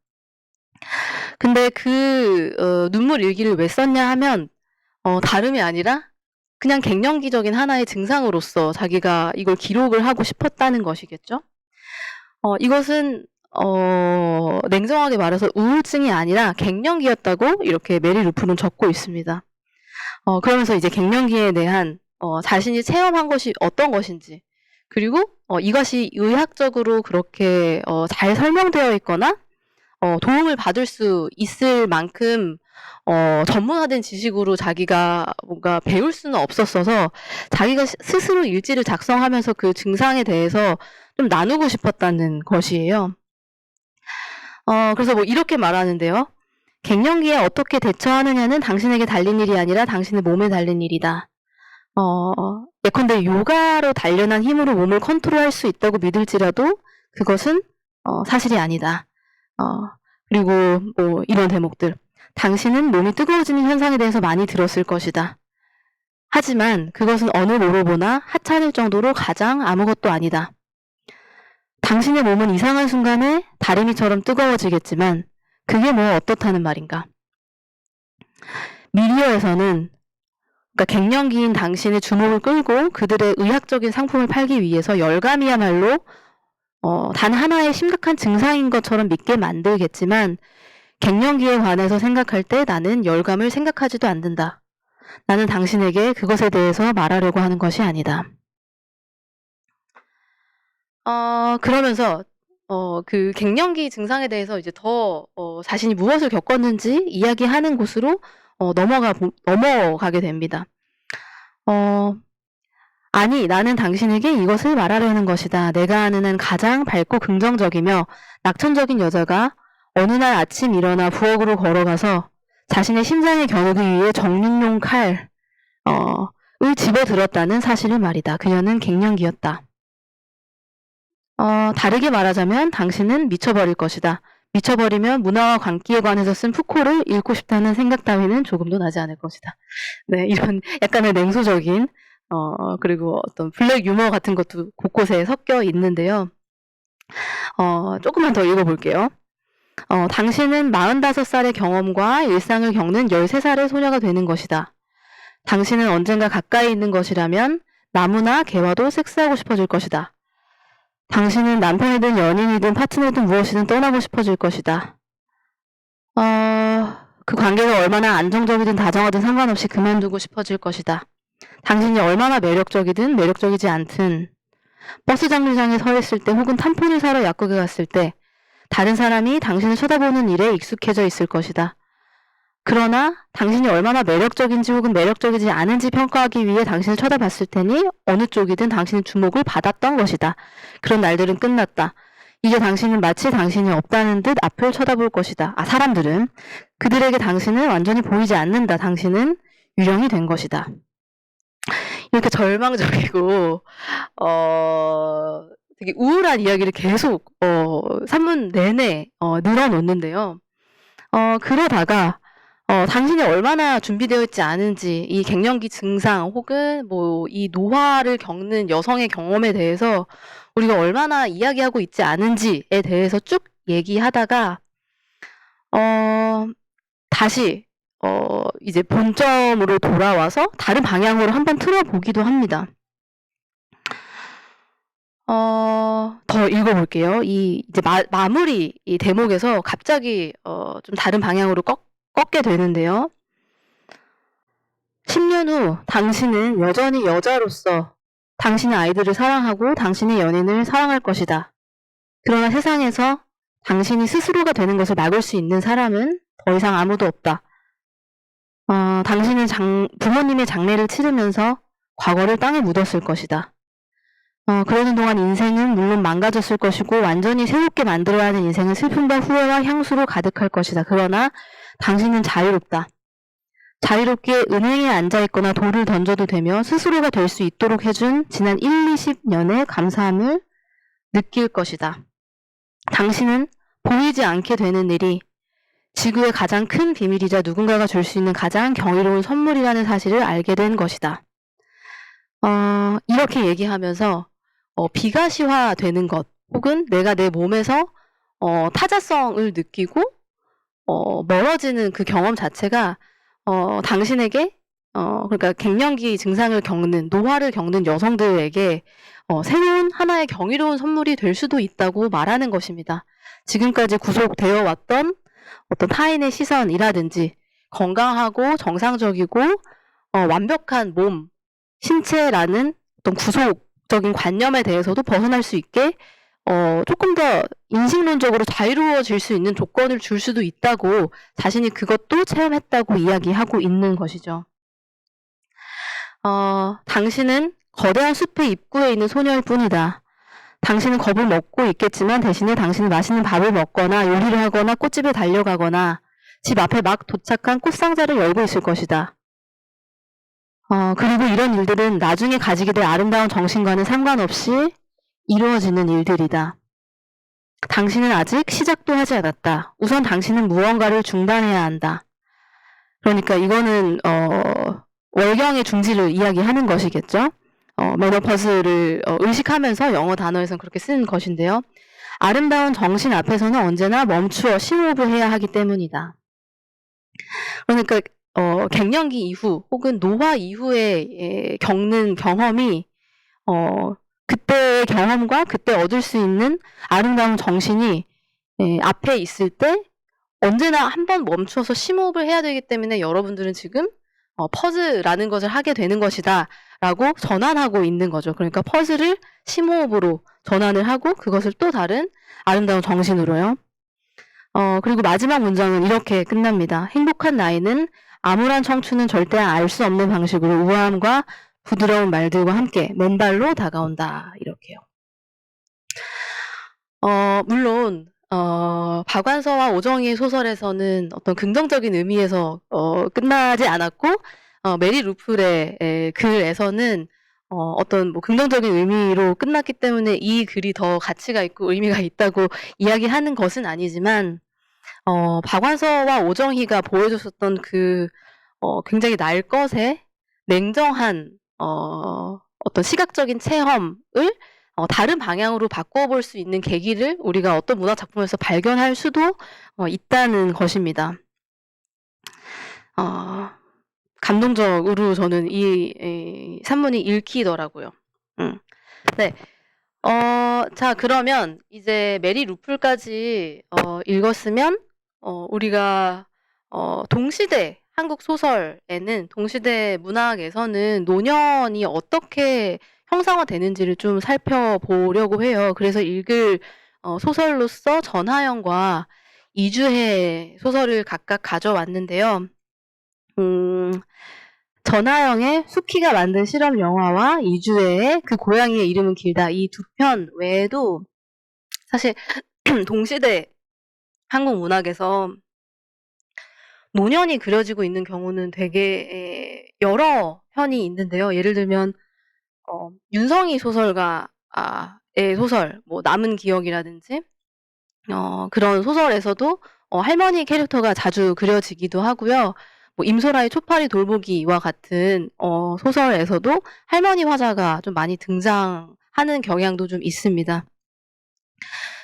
근데 그 눈물 일기를 왜 썼냐 하면 다름이 아니라 그냥 갱년기적인 하나의 증상으로서 자기가 이걸 기록을 하고 싶었다는 것이겠죠. 이것은 냉정하게 말해서 우울증이 아니라 갱년기였다고 이렇게 메리 루플은 적고 있습니다. 그러면서 이제 갱년기에 대한 자신이 체험한 것이 어떤 것인지 그리고 이것이 의학적으로 그렇게 잘 설명되어 있거나 도움을 받을 수 있을 만큼 전문화된 지식으로 자기가 뭔가 배울 수는 없었어서 자기가 스스로 일지를 작성하면서 그 증상에 대해서 좀 나누고 싶었다는 것이에요. 그래서 뭐 이렇게 말하는데요. 갱년기에 어떻게 대처하느냐는 당신에게 달린 일이 아니라 당신의 몸에 달린 일이다. 예컨대 요가로 단련한 힘으로 몸을 컨트롤할 수 있다고 믿을지라도 그것은 사실이 아니다. 그리고 뭐 이런 대목들. 당신은 몸이 뜨거워지는 현상에 대해서 많이 들었을 것이다. 하지만 그것은 어느 로보나 하찮을 정도로 가장 아무것도 아니다. 당신의 몸은 이상한 순간에 다리미처럼 뜨거워지겠지만 그게 뭐 어떻다는 말인가. 미디어에서는 그러니까 갱년기인 당신의 주목을 끌고 그들의 의학적인 상품을 팔기 위해서 열감이야말로 단 하나의 심각한 증상인 것처럼 믿게 만들겠지만 갱년기에 관해서 생각할 때 나는 열감을 생각하지도 않는다. 나는 당신에게 그것에 대해서 말하려고 하는 것이 아니다. 그러면서 그 갱년기 증상에 대해서 이제 더 자신이 무엇을 겪었는지 이야기하는 곳으로 넘어가게 됩니다. 아니, 나는 당신에게 이것을 말하려는 것이다. 내가 아는 한 가장 밝고 긍정적이며 낙천적인 여자가 어느 날 아침 일어나 부엌으로 걸어가서 자신의 심장에 겨누기 위해 정육용 칼을 집어들었다는 사실을 말이다. 그녀는 갱년기였다. 다르게 말하자면 당신은 미쳐버릴 것이다. 미쳐버리면 문화와 광기에 관해서 쓴 푸코를 읽고 싶다는 생각 따위는 조금도 나지 않을 것이다. 네, 이런 약간의 냉소적인 그리고 어떤 블랙 유머 같은 것도 곳곳에 섞여 있는데요. 조금만 더 읽어볼게요. 당신은 45살의 경험과 일상을 겪는 13살의 소녀가 되는 것이다. 당신은 언젠가 가까이 있는 것이라면 나무나 개와도 섹스하고 싶어질 것이다. 당신은 남편이든 연인이든 파트너든 무엇이든 떠나고 싶어질 것이다. 그 관계가 얼마나 안정적이든 다정하든 상관없이 그만두고 싶어질 것이다. 당신이 얼마나 매력적이든 매력적이지 않든 버스 정류장에 서 있을 때 혹은 탐폰을 사러 약국에 갔을 때 다른 사람이 당신을 쳐다보는 일에 익숙해져 있을 것이다. 그러나 당신이 얼마나 매력적인지 혹은 매력적이지 않은지 평가하기 위해 당신을 쳐다봤을 테니 어느 쪽이든 당신의 주목을 받았던 것이다. 그런 날들은 끝났다. 이제 당신은 마치 당신이 없다는 듯 앞을 쳐다볼 것이다. 사람들은 그들에게 당신은 완전히 보이지 않는다. 당신은 유령이 된 것이다. 이렇게 절망적이고 되게 우울한 이야기를 계속 산문 내내 늘어놓는데요. 그러다가 당신이 얼마나 준비되어 있지 않은지 이 갱년기 증상 혹은 뭐 이 노화를 겪는 여성의 경험에 대해서 우리가 얼마나 이야기하고 있지 않은지에 대해서 쭉 얘기하다가 다시 이제 본점으로 돌아와서 다른 방향으로 한번 틀어보기도 합니다. 더 읽어볼게요. 이제 마무리 이 대목에서 갑자기 좀 다른 방향으로 꺾게 되는데요. 10년 후 당신은 여전히 여자로서 당신의 아이들을 사랑하고 당신의 연인을 사랑할 것이다. 그러나 세상에서 당신이 스스로가 되는 것을 막을 수 있는 사람은 더 이상 아무도 없다. 당신은 부모님의 장례를 치르면서 과거를 땅에 묻었을 것이다. 그러는 동안 인생은 물론 망가졌을 것이고 완전히 새롭게 만들어야 하는 인생은 슬픔과 후회와 향수로 가득할 것이다. 그러나 당신은 자유롭다. 자유롭게 은행에 앉아있거나 돌을 던져도 되며 스스로가 될 수 있도록 해준 지난 20년의 감사함을 느낄 것이다. 당신은 보이지 않게 되는 일이 지구의 가장 큰 비밀이자 누군가가 줄 수 있는 가장 경이로운 선물이라는 사실을 알게 된 것이다. 이렇게 얘기하면서 비가시화되는 것 혹은 내가 내 몸에서 타자성을 느끼고 멀어지는 그 경험 자체가 당신에게 그러니까 갱년기 증상을 겪는 노화를 겪는 여성들에게 새로운 하나의 경이로운 선물이 될 수도 있다고 말하는 것입니다. 지금까지 구속되어 왔던 어떤 타인의 시선이라든지 건강하고 정상적이고 완벽한 몸, 신체라는 어떤 구속적인 관념에 대해서도 벗어날 수 있게 조금 더 인식론적으로 자유로워질 수 있는 조건을 줄 수도 있다고 자신이 그것도 체험했다고 이야기하고 있는 것이죠. 당신은 거대한 숲의 입구에 있는 소녀일 뿐이다. 당신은 겁을 먹고 있겠지만 대신에 당신은 맛있는 밥을 먹거나 요리를 하거나 꽃집에 달려가거나 집 앞에 막 도착한 꽃상자를 열고 있을 것이다. 그리고 이런 일들은 나중에 가지게 될 아름다운 정신과는 상관없이 이루어지는 일들이다. 당신은 아직 시작도 하지 않았다. 우선 당신은 무언가를 중단해야 한다. 그러니까 이거는 월경의 중지를 이야기하는 것이겠죠. 메노퍼스를 의식하면서 영어 단어에서는 그렇게 쓰는 것인데요. 아름다운 정신 앞에서는 언제나 멈추어 심호흡을 해야 하기 때문이다. 그러니까 갱년기 이후 혹은 노화 이후에 겪는 경험이 그때의 경험과 그때 얻을 수 있는 아름다운 정신이 앞에 있을 때 언제나 한번 멈추어서 심호흡을 해야 되기 때문에 여러분들은 지금 퍼즈라는 것을 하게 되는 것이다 라고 전환하고 있는 거죠. 그러니까 퍼즈를 심호흡으로 전환을 하고 그것을 또 다른 아름다운 정신으로요. 그리고 마지막 문장은 이렇게 끝납니다. 행복한 나이는 암울한 청춘은 절대 알 수 없는 방식으로 우아함과 부드러운 말들과 함께 맨발로 다가온다. 이렇게요. 물론 박완서와 오정희의 소설에서는 어떤 긍정적인 의미에서 끝나지 않았고 메리 루플의 글에서는 어떤 뭐 긍정적인 의미로 끝났기 때문에 이 글이 더 가치가 있고 의미가 있다고 이야기하는 것은 아니지만 박완서와 오정희가 보여줬었던 그 굉장히 날 것의 냉정한 어떤 시각적인 체험을 다른 방향으로 바꿔볼 수 있는 계기를 우리가 어떤 문학 작품에서 발견할 수도 있다는 것입니다. 감동적으로 저는 이 산문이 읽히더라고요. 네. 자, 그러면 이제 메리 루플까지 읽었으면 우리가 동시대 한국 소설에는 동시대 문학에서는 노년이 어떻게 형상화되는지를 좀 살펴보려고 해요. 그래서 읽을 소설로서 전하영과 이주혜 소설을 각각 가져왔는데요. 전하영의 수키가 만든 실험 영화와 이주혜의 그 고양이의 이름은 길다 이 두 편 외에도 사실 동시대 한국 문학에서 노년이 그려지고 있는 경우는 되게 여러 편이 있는데요. 예를 들면 윤성희 소설가의 소설, 뭐 남은 기억이라든지 그런 소설에서도 할머니 캐릭터가 자주 그려지기도 하고요. 뭐 임소라의 초파리 돌보기와 같은 소설에서도 할머니 화자가 좀 많이 등장하는 경향도 좀 있습니다.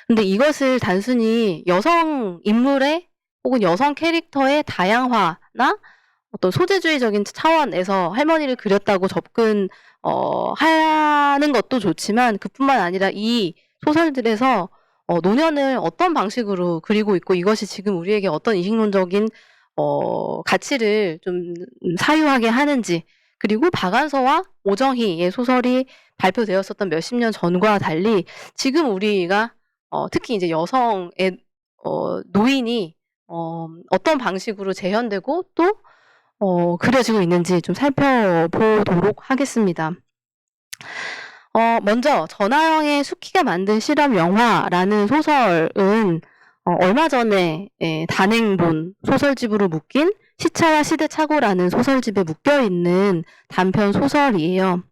근데 이것을 단순히 여성 인물의 혹은 여성 캐릭터의 다양화나 어떤 소재주의적인 차원에서 할머니를 그렸다고 접근 하는 것도 좋지만 그뿐만 아니라 이 소설들에서 노년을 어떤 방식으로 그리고 있고 이것이 지금 우리에게 어떤 이식론적인 가치를 좀 사유하게 하는지 그리고 박완서와 오정희의 소설이 발표되었었던 몇십 년 전과 달리 지금 우리가 특히 이제 여성의 노인이 어떤 방식으로 재현되고 또 그려지고 있는지 좀 살펴보도록 하겠습니다. 먼저 전하영의 수키가 만든 실험 영화라는 소설은 얼마 전에 단행본 소설집으로 묶인 시차와 시대착오라는 소설집에 묶여있는 단편 소설이에요.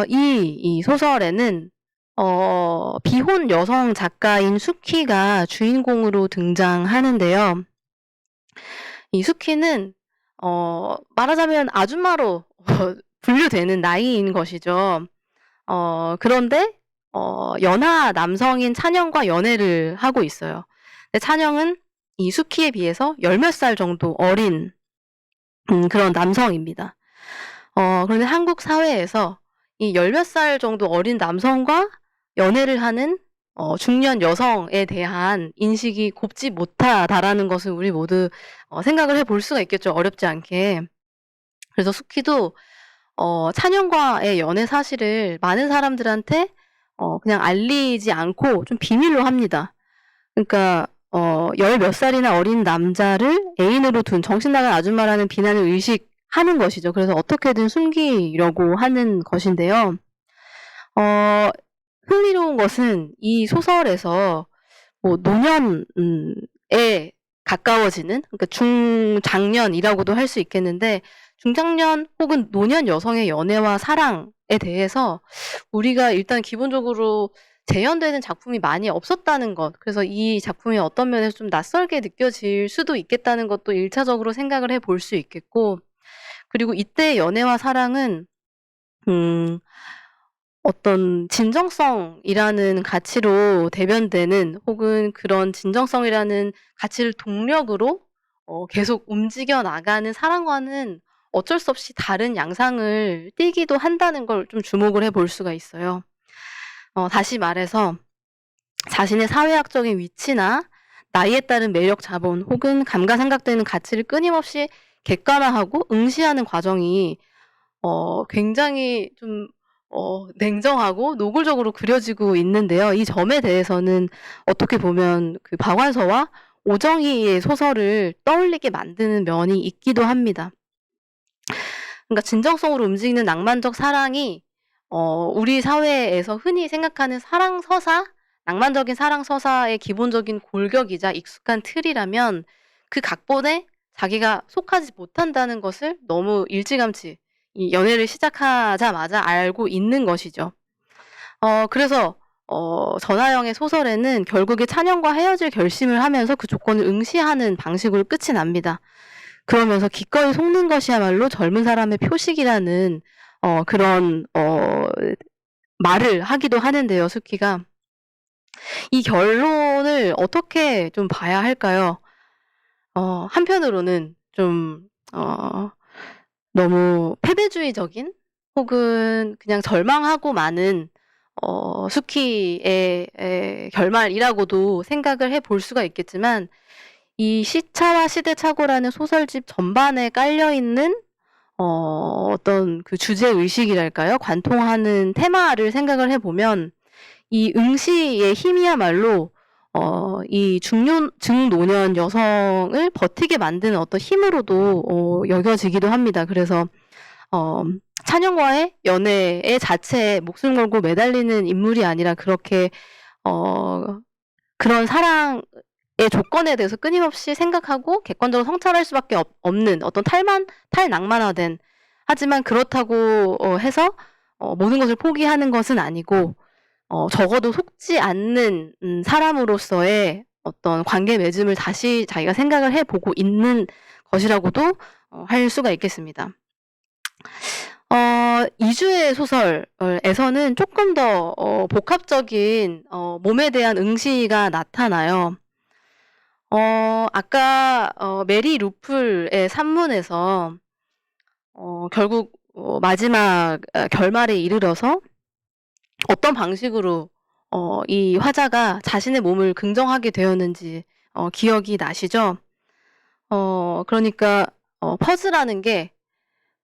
이 소설에는 비혼 여성 작가인 수키가 주인공으로 등장하는데요. 이 수키는 말하자면 아줌마로 분류되는 나이인 것이죠. 그런데 연하 남성인 찬영과 연애를 하고 있어요. 근데 찬영은 이 수키에 비해서 열몇 살 정도 어린 그런 남성입니다. 그런데 한국 사회에서 이 열몇 살 정도 어린 남성과 연애를 하는 중년 여성에 대한 인식이 곱지 못하다라는 것을 우리 모두 생각을 해볼 수가 있겠죠. 어렵지 않게. 그래서 수키도 찬영과의 연애 사실을 많은 사람들한테 그냥 알리지 않고 좀 비밀로 합니다. 그러니까 열몇 살이나 어린 남자를 애인으로 둔 정신나간 아줌마라는 비난을 의식하는 것이죠. 그래서 어떻게든 숨기려고 하는 것인데요. 흥미로운 것은 이 소설에서 뭐 노년에 가까워지는 그러니까 중장년이라고도 할 수 있겠는데 중장년 혹은 노년 여성의 연애와 사랑에 대해서 우리가 일단 기본적으로 재현되는 작품이 많이 없었다는 것, 그래서 이 작품이 어떤 면에서 좀 낯설게 느껴질 수도 있겠다는 것도 1차적으로 생각을 해볼 수 있겠고, 그리고 이때 연애와 사랑은 어떤 진정성이라는 가치로 대변되는, 혹은 그런 진정성이라는 가치를 동력으로 계속 움직여 나가는 사랑과는 어쩔 수 없이 다른 양상을 띠기도 한다는 걸 좀 주목을 해볼 수가 있어요. 다시 말해서 자신의 사회학적인 위치나 나이에 따른 매력 자본, 혹은 감가상각되는 가치를 끊임없이 객관화하고 응시하는 과정이 굉장히 좀 냉정하고 노골적으로 그려지고 있는데요. 이 점에 대해서는 어떻게 보면 그 박완서와 오정희의 소설을 떠올리게 만드는 면이 있기도 합니다. 그러니까 진정성으로 움직이는 낭만적 사랑이 우리 사회에서 흔히 생각하는 사랑 서사, 낭만적인 사랑 서사의 기본적인 골격이자 익숙한 틀이라면, 그 각본에 자기가 속하지 못한다는 것을 너무 일찌감치 이 연애를 시작하자마자 알고 있는 것이죠. 그래서 전하영의 소설에는 결국에 찬영과 헤어질 결심을 하면서 그 조건을 응시하는 방식으로 끝이 납니다. 그러면서 기꺼이 속는 것이야말로 젊은 사람의 표식이라는 그런 말을 하기도 하는데요, 수키가. 이 결론을 어떻게 좀 봐야 할까요? 한편으로는 좀 너무 패배주의적인, 혹은 그냥 절망하고 마는 수키의 결말이라고도 생각을 해볼 수가 있겠지만, 이 시차와 시대착오라는 소설집 전반에 깔려있는 어떤 그 주제의식이랄까요? 관통하는 테마를 생각을 해보면, 이 응시의 힘이야말로 이 중노년 여성을 버티게 만드는 어떤 힘으로도 여겨지기도 합니다. 그래서 찬영과의 연애의 자체에 목숨 걸고 매달리는 인물이 아니라, 그렇게 그런 사랑의 조건에 대해서 끊임없이 생각하고 객관적으로 성찰할 수밖에 없는 어떤 탈낭만화된, 하지만 그렇다고 해서 모든 것을 포기하는 것은 아니고, 적어도 속지 않는 사람으로서의 어떤 관계 맺음을 다시 자기가 생각을 해보고 있는 것이라고도 할 수가 있겠습니다. 이주의 소설에서는 조금 더 복합적인 몸에 대한 응시가 나타나요. 아까 메리 루플의 산문에서 결국 마지막 결말에 이르러서 어떤 방식으로 이 화자가 자신의 몸을 긍정하게 되었는지 기억이 나시죠? 그러니까 퍼즈라는 게,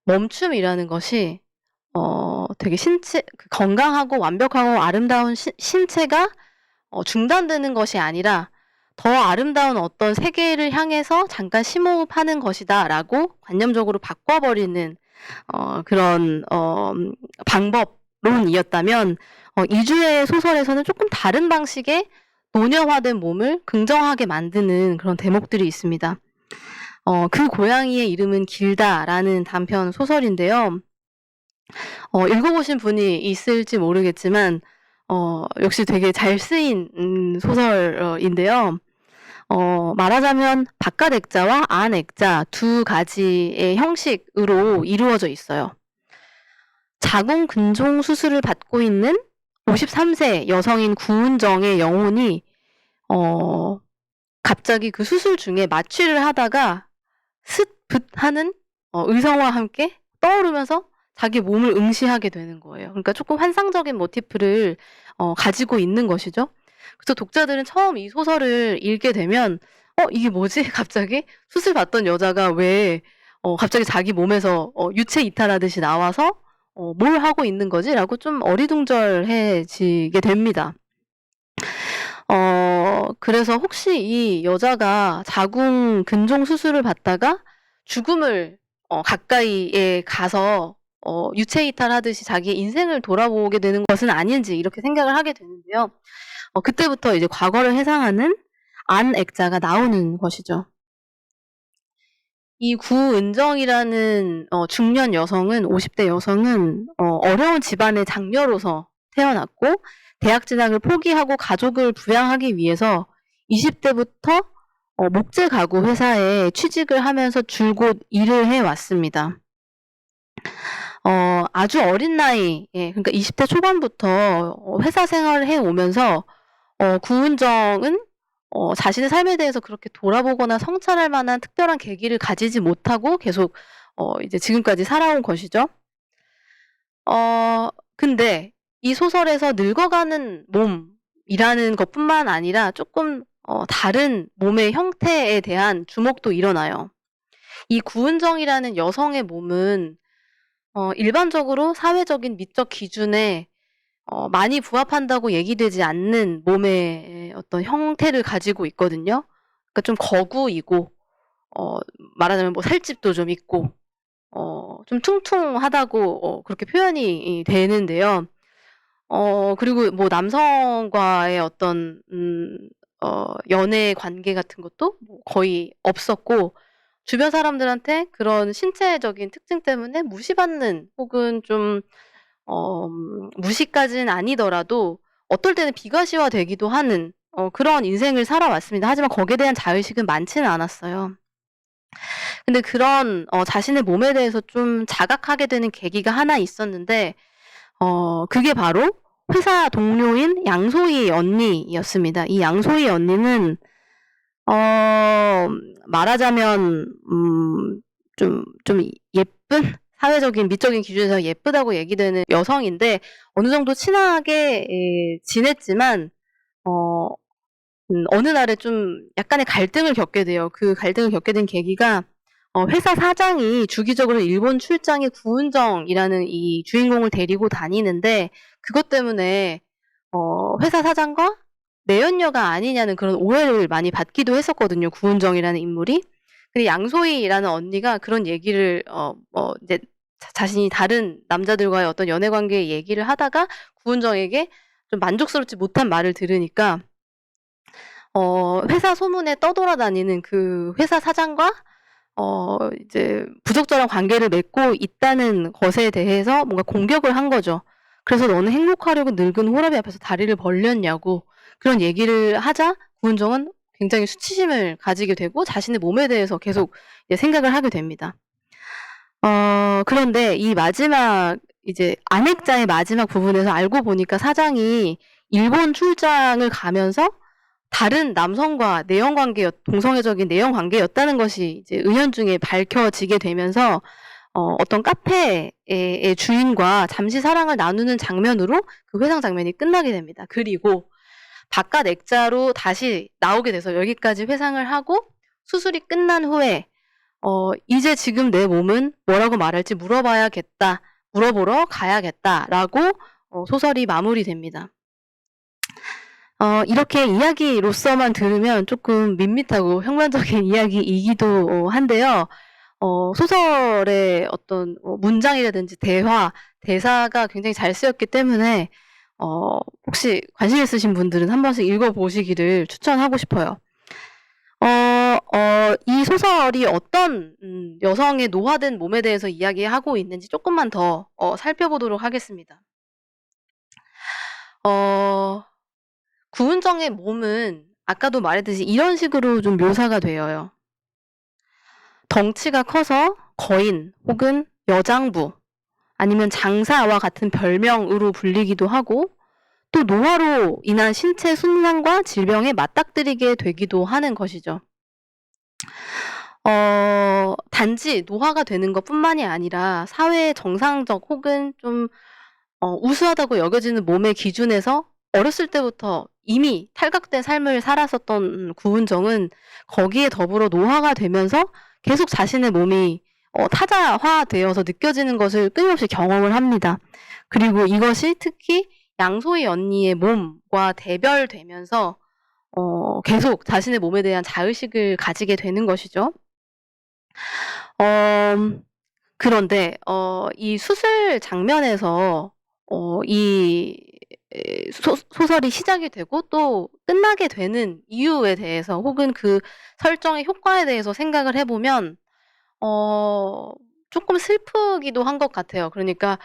멈춤이라는 것이 되게 건강하고 완벽하고 아름다운 신체가 중단되는 것이 아니라 더 아름다운 어떤 세계를 향해서 잠깐 심호흡하는 것이다 라고 관념적으로 바꿔버리는 그런 방법론이었다면, 이주의 소설에서는 조금 다른 방식의 노년화된 몸을 긍정하게 만드는 그런 대목들이 있습니다. 그 고양이의 이름은 길다라는 단편 소설인데요. 읽어보신 분이 있을지 모르겠지만 역시 되게 잘 쓰인 소설인데요. 말하자면 바깥 액자와 안 액자 두 가지의 형식으로 이루어져 있어요. 자궁 근종 수술을 받고 있는 53세 여성인 구은정의 영혼이 갑자기 그 수술 중에 마취를 하다가 스붓 하는 의성과 함께 떠오르면서 자기 몸을 응시하게 되는 거예요. 그러니까 조금 환상적인 모티프를 가지고 있는 것이죠. 그래서 독자들은 처음 이 소설을 읽게 되면 이게 뭐지? 갑자기 수술 받던 여자가 왜 갑자기 자기 몸에서 유체 이탈하듯이 나와서 뭘 하고 있는 거지? 라고 좀 어리둥절해지게 됩니다. 그래서 혹시 이 여자가 자궁 근종 수술을 받다가 죽음을 가까이에 가서 유체 이탈하듯이 자기의 인생을 돌아보게 되는 것은 아닌지, 이렇게 생각을 하게 되는데요. 그때부터 이제 과거를 회상하는 안 액자가 나오는 것이죠. 이 구은정이라는 중년 여성은, 50대 여성은 어려운 집안의 장녀로서 태어났고 대학 진학을 포기하고 가족을 부양하기 위해서 20대부터 목재 가구 회사에 취직을 하면서 줄곧 일을 해왔습니다. 아주 어린 나이에, 그러니까 20대 초반부터 회사 생활을 해오면서 구은정은 자신의 삶에 대해서 그렇게 돌아보거나 성찰할 만한 특별한 계기를 가지지 못하고 계속 이제 지금까지 살아온 것이죠. 근데 이 소설에서 늙어가는 몸이라는 것뿐만 아니라 조금 다른 몸의 형태에 대한 주목도 일어나요. 이 구은정이라는 여성의 몸은 일반적으로 사회적인 미적 기준에 많이 부합한다고 얘기되지 않는 몸의 어떤 형태를 가지고 있거든요. 그러니까 좀 거구이고 말하자면 뭐 살집도 좀 있고 좀 퉁퉁하다고 그렇게 표현이 되는데요. 그리고 뭐 남성과의 어떤 연애 관계 같은 것도 뭐 거의 없었고 주변 사람들한테 그런 신체적인 특징 때문에 무시받는 혹은 좀 무시까지는 아니더라도 어떨 때는 비과시화되기도 하는 그런 인생을 살아왔습니다. 하지만 거기에 대한 자의식은 많지는 않았어요. 근데 그런 자신의 몸에 대해서 좀 자각하게 되는 계기가 하나 있었는데 그게 바로 회사 동료인 양소희 언니였습니다. 이 양소희 언니는 말하자면 좀 예쁜 사회적인 미적인 기준에서 예쁘다고 얘기되는 여성인데 어느 정도 친하게 지냈지만 어느 날에 좀 약간의 갈등을 겪게 돼요. 그 갈등을 겪게 된 계기가 회사 사장이 주기적으로 일본 출장에 구은정이라는 이 주인공을 데리고 다니는데 그것 때문에 회사 사장과 내연녀가 아니냐는 그런 오해를 많이 받기도 했었거든요, 구은정이라는 인물이. 근데 양소희라는 언니가 그런 얘기를 이제 자신이 다른 남자들과의 어떤 연애 관계 얘기를 하다가 구은정에게 좀 만족스럽지 못한 말을 들으니까 회사 소문에 떠돌아다니는 그 회사 사장과 이제 부적절한 관계를 맺고 있다는 것에 대해서 뭔가 공격을 한 거죠. 그래서 "너는 행복하려고 늙은 호랑이 앞에서 다리를 벌렸냐."고 그런 얘기를 하자 구은정은 굉장히 수치심을 가지게 되고 자신의 몸에 대해서 계속 이제 생각을 하게 됩니다. 그런데 이 마지막 이제 안핵자의 마지막 부분에서 알고 보니까 사장이 일본 출장을 가면서 다른 남성과 동성애적인 내연 관계였다는 것이 이제 은연중에 밝혀지게 되면서 어떤 카페의 주인과 잠시 사랑을 나누는 장면으로 그 회상 장면이 끝나게 됩니다. 그리고 바깥 액자로 다시 나오게 돼서 여기까지 회상을 하고 수술이 끝난 후에 이제 지금 내 몸은 뭐라고 말할지 물어보러 가야겠다라고 소설이 마무리됩니다. 이렇게 이야기로서만 들으면 조금 밋밋하고 혁명적인 이야기이기도 한데요. 소설의 어떤 문장이라든지 대사가 굉장히 잘 쓰였기 때문에 혹시 관심 있으신 분들은 한 번씩 읽어보시기를 추천하고 싶어요. 이 소설이 어떤 여성의 노화된 몸에 대해서 이야기하고 있는지 조금만 더 살펴보도록 하겠습니다. 구은정의 몸은 아까도 말했듯이 이런 식으로 좀 묘사가 되어요. 덩치가 커서 거인 혹은 여장부 아니면 장사와 같은 별명으로 불리기도 하고 또 노화로 인한 신체 손상과 질병에 맞닥뜨리게 되기도 하는 것이죠. 단지 노화가 되는 것뿐만이 아니라 사회의 정상적 혹은 좀 우수하다고 여겨지는 몸의 기준에서 어렸을 때부터 이미 탈각된 삶을 살았었던 구은정은 거기에 더불어 노화가 되면서 계속 자신의 몸이 타자화되어서 느껴지는 것을 끊임없이 경험을 합니다. 그리고 이것이 특히 양소희 언니의 몸과 대별되면서 계속 자신의 몸에 대한 자의식을 가지게 되는 것이죠. 그런데 이 수술 장면에서 이 소설이 시작이 되고 또 끝나게 되는 이유에 대해서 혹은 그 설정의 효과에 대해서 생각을 해보면 조금 슬프기도 한 것 같아요. 그러니까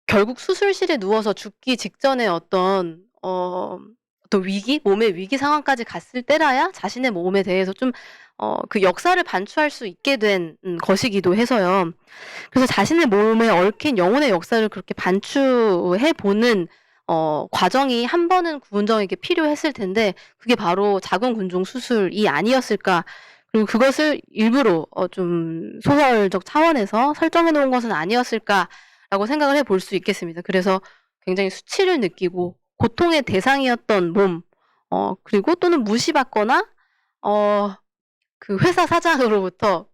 결국 수술실에 누워서 죽기 직전에 어떤 위기, 몸의 위기 상황까지 갔을 때라야 자신의 몸에 대해서 좀 그 역사를 반추할 수 있게 된 것이기도 해서요. 그래서 자신의 몸에 얽힌 영혼의 역사를 그렇게 반추해 보는 과정이 한 번은 구은정에게 필요했을 텐데 그게 바로 자궁근종 수술이 아니었을까. 그리고 그것을 일부러 좀 소설적 차원에서 설정해 놓은 것은 아니었을까라고 생각을 해 볼 수 있겠습니다. 그래서 굉장히 수치를 느끼고 고통의 대상이었던 몸, 그리고 또는 무시받거나 그 회사 사장으로부터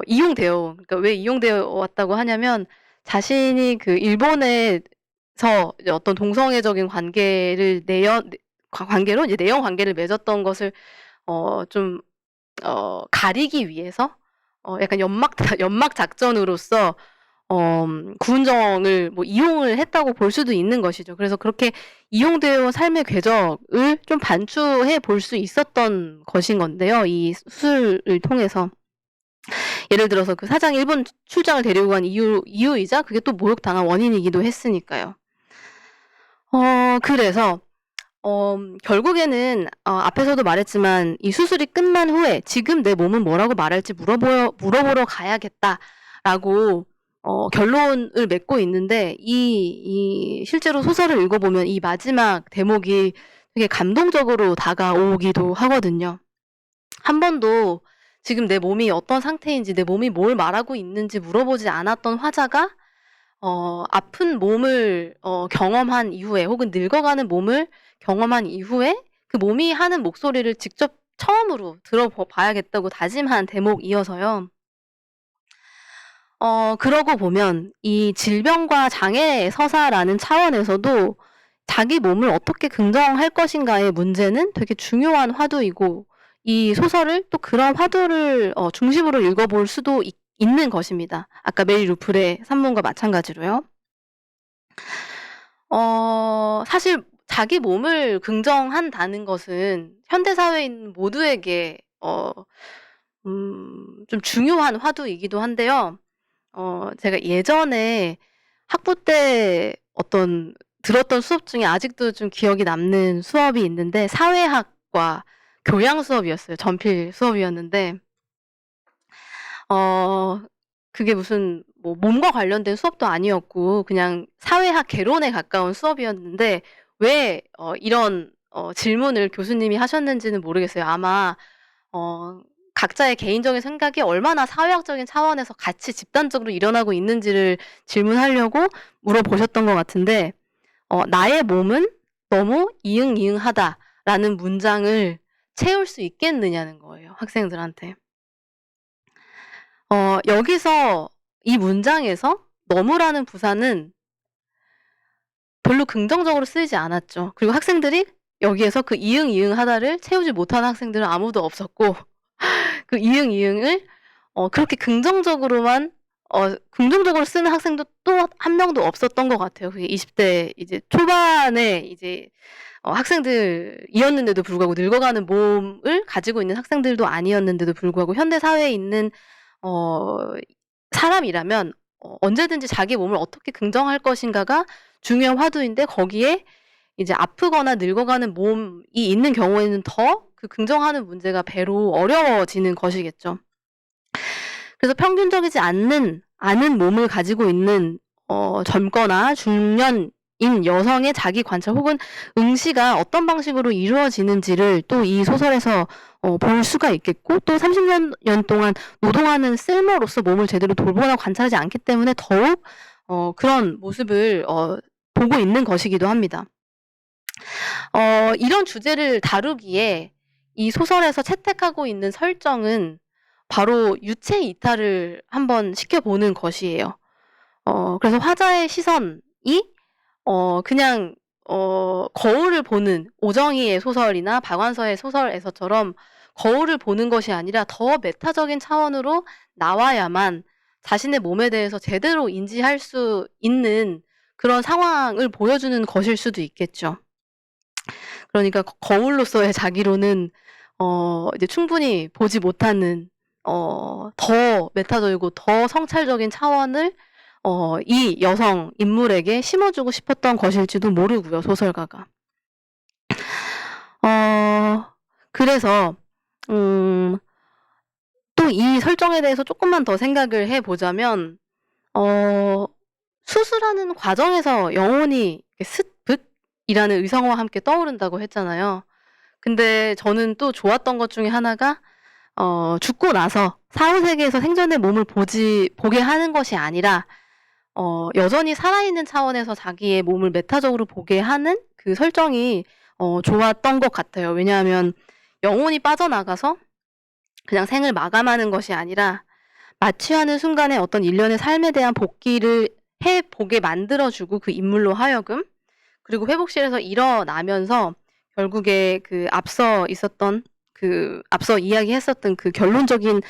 이용되어 온, 그러니까 왜 이용되어 왔다고 하냐면 자신이 그 일본에서 이제 어떤 동성애적인 관계로 이제 내연 관계를 맺었던 것을 좀 가리기 위해서 약간 연막 작전으로서 구은정을 뭐 이용을 했다고 볼 수도 있는 것이죠. 그래서 그렇게 이용되어 온 삶의 궤적을 좀 반추해 볼 수 있었던 것인 건데요. 이 수술을 통해서. 예를 들어서 그 사장이 일본 출장을 데리고 간 이유이자 그게 또 모욕당한 원인이기도 했으니까요. 그래서 결국에는 앞에서도 말했지만 이 수술이 끝난 후에 지금 내 몸은 뭐라고 말할지 물어보러 가야겠다라고 결론을 맺고 있는데 이 실제로 소설을 읽어보면 이 마지막 대목이 되게 감동적으로 다가오기도 하거든요. 한 번도 지금 내 몸이 어떤 상태인지, 내 몸이 뭘 말하고 있는지 물어보지 않았던 화자가 아픈 몸을 경험한 이후에, 혹은 늙어가는 몸을 경험한 이후에 그 몸이 하는 목소리를 직접 처음으로 들어봐야겠다고 다짐한 대목이어서요. 그러고 보면 이 질병과 장애의 서사라는 차원에서도 자기 몸을 어떻게 긍정할 것인가의 문제는 되게 중요한 화두이고, 이 소설을 또 그런 화두를 중심으로 읽어볼 수도 있는 것입니다. 아까 메리 루플의 산문과 마찬가지로요. 사실 자기 몸을 긍정한다는 것은 현대사회에 있는 모두에게 좀 중요한 화두이기도 한데요. 제가 예전에 학부 때 들었던 수업 중에 아직도 좀 기억이 남는 수업이 있는데, 사회학과 교양 수업이었어요. 전필 수업이었는데, 그게 무슨 뭐 몸과 관련된 수업도 아니었고 그냥 사회학 개론에 가까운 수업이었는데 왜 이런 질문을 교수님이 하셨는지는 모르겠어요. 아마 각자의 개인적인 생각이 얼마나 사회학적인 차원에서 같이 집단적으로 일어나고 있는지를 질문하려고 물어보셨던 것 같은데, 나의 몸은 너무 이응이응하다라는 문장을 채울 수 있겠느냐는 거예요, 학생들한테. 여기서 이 문장에서 너무라는 부사는 별로 긍정적으로 쓰이지 않았죠. 그리고 학생들이 여기에서 그 이응이응하다를 채우지 못하는 학생들은 아무도 없었고 그 이응이응을 그렇게 긍정적으로 쓰는 학생도 또 한 명도 없었던 것 같아요. 그게 20대 이제 초반에 이제 학생들이었는데도 불구하고, 늙어가는 몸을 가지고 있는 학생들도 아니었는데도 불구하고 현대 사회에 있는 사람이라면 언제든지 자기 몸을 어떻게 긍정할 것인가가 중요한 화두인데, 거기에 이제 아프거나 늙어가는 몸이 있는 경우에는 더 그 긍정하는 문제가 배로 어려워지는 것이겠죠. 그래서 평균적이지 않은 몸을 가지고 있는 젊거나 중년인 여성의 자기 관찰 혹은 응시가 어떤 방식으로 이루어지는지를 또 이 소설에서 볼 수가 있겠고, 또 30년 동안 노동하는 쓸모로서 몸을 제대로 돌보거나 관찰하지 않기 때문에 더욱 그런 모습을 보고 있는 것이기도 합니다. 이런 주제를 다루기에 이 소설에서 채택하고 있는 설정은 바로 유체 이탈을 한번 시켜보는 것이에요. 그래서 화자의 시선이 그냥 거울을 보는 오정희의 소설이나 박완서의 소설에서처럼 거울을 보는 것이 아니라 더 메타적인 차원으로 나와야만 자신의 몸에 대해서 제대로 인지할 수 있는 그런 상황을 보여주는 것일 수도 있겠죠. 그러니까 거울로서의 자기로는 이제 충분히 보지 못하는 더 메타적이고 더 성찰적인 차원을 이 여성 인물에게 심어주고 싶었던 것일지도 모르고요, 소설가가. 그래서 또 이 설정에 대해서 조금만 더 생각을 해보자면 수술하는 과정에서 영혼이 스붓이라는 의성어와 함께 떠오른다고 했잖아요. 근데 저는 또 좋았던 것 중에 하나가 죽고 나서 사후세계에서 생전의 몸을 보게 하는 것이 아니라 여전히 살아있는 차원에서 자기의 몸을 메타적으로 보게 하는 그 설정이 좋았던 것 같아요. 왜냐하면 영혼이 빠져나가서 그냥 생을 마감하는 것이 아니라 마취하는 순간에 어떤 일련의 삶에 대한 복귀를 해보게 만들어주고 그 인물로 하여금, 그리고 회복실에서 일어나면서 결국에 그 앞서 이야기했었던 그 결론적인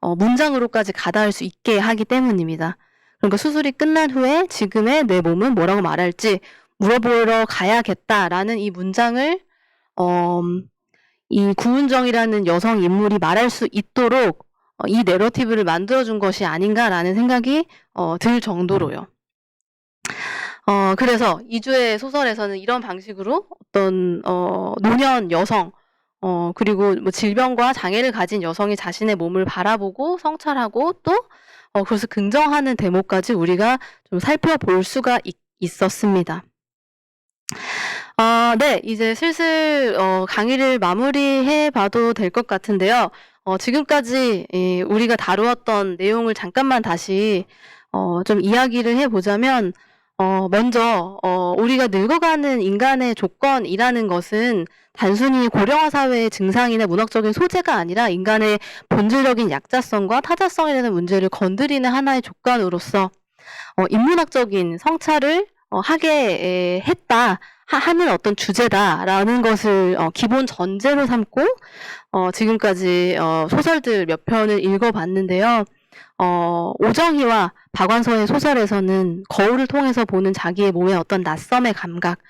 문장으로까지 가닿을 수 있게 하기 때문입니다. 그러니까 수술이 끝난 후에 지금의 내 몸은 뭐라고 말할지 물어보러 가야겠다라는 이 문장을 이 구은정이라는 여성 인물이 말할 수 있도록 이 내러티브를 만들어준 것이 아닌가라는 생각이 들 정도로요. 그래서 이주의 소설에서는 이런 방식으로 어떤 노년 여성, 그리고 뭐 질병과 장애를 가진 여성이 자신의 몸을 바라보고 성찰하고 또 그것을 긍정하는 대목까지 우리가 좀 살펴볼 수가 있었습니다. 네, 이제 슬슬 강의를 마무리해 봐도 될 것 같은데요. 지금까지 우리가 다루었던 내용을 잠깐만 다시 좀 이야기를 해보자면 먼저 우리가 늙어가는 인간의 조건이라는 것은 단순히 고령화 사회의 증상이나 문학적인 소재가 아니라 인간의 본질적인 약자성과 타자성에 대한 문제를 건드리는 하나의 조건으로서 인문학적인 성찰을 하게 했다 하는 어떤 주제다라는 것을 기본 전제로 삼고 지금까지 소설들 몇 편을 읽어봤는데요. 오정희와 박완서의 소설에서는 거울을 통해서 보는 자기의 몸의 어떤 낯섦의 감각,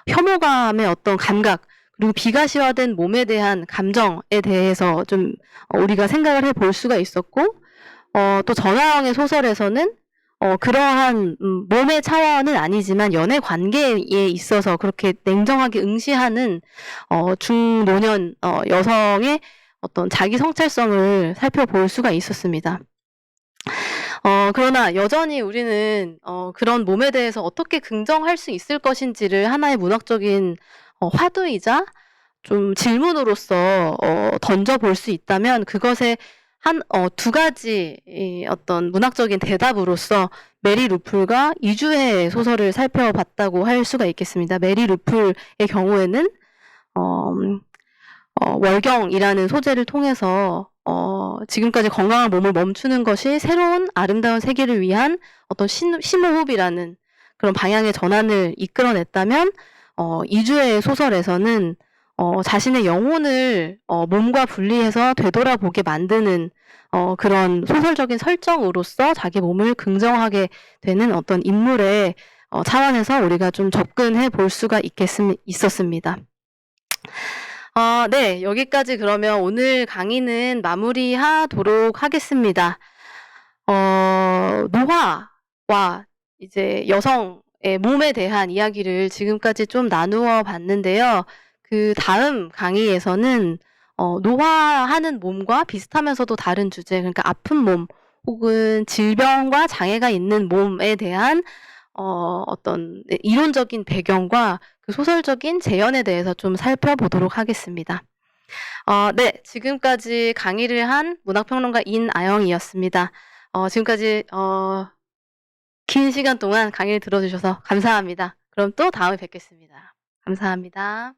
혐오감의 어떤 감각, 그리고 비가시화된 몸에 대한 감정에 대해서 좀 우리가 생각을 해볼 수가 있었고, 또 전하영의 소설에서는 그러한 몸의 차원은 아니지만 연애 관계에 있어서 그렇게 냉정하게 응시하는 중노년 여성의 어떤 자기 성찰성을 살펴볼 수가 있었습니다. 그러나 여전히 우리는 그런 몸에 대해서 어떻게 긍정할 수 있을 것인지를 하나의 문학적인 화두이자 좀 질문으로서 던져볼 수 있다면 그것에 두 가지 어떤 문학적인 대답으로서 메리 루플과 이주의 소설을 살펴봤다고 할 수가 있겠습니다. 메리 루플의 경우에는 월경이라는 소재를 통해서 지금까지 건강한 몸을 멈추는 것이 새로운 아름다운 세계를 위한 어떤 심호흡이라는 그런 방향의 전환을 이끌어냈다면 이주의 소설에서는 자신의 영혼을 몸과 분리해서 되돌아보게 만드는 그런 소설적인 설정으로서 자기 몸을 긍정하게 되는 어떤 인물의 차원에서 우리가 좀 접근해 볼 수가 있었습니다. 네, 여기까지 그러면 오늘 강의는 마무리하도록 하겠습니다. 노화와 이제 여성의 몸에 대한 이야기를 지금까지 좀 나누어 봤는데요. 그 다음 강의에서는 노화하는 몸과 비슷하면서도 다른 주제, 그러니까 아픈 몸 혹은 질병과 장애가 있는 몸에 대한 어떤 이론적인 배경과 그 소설적인 재현에 대해서 좀 살펴보도록 하겠습니다. 네, 지금까지 강의를 한 문학평론가 인아영이었습니다. 지금까지 긴 시간 동안 강의를 들어주셔서 감사합니다. 그럼 또 다음에 뵙겠습니다. 감사합니다.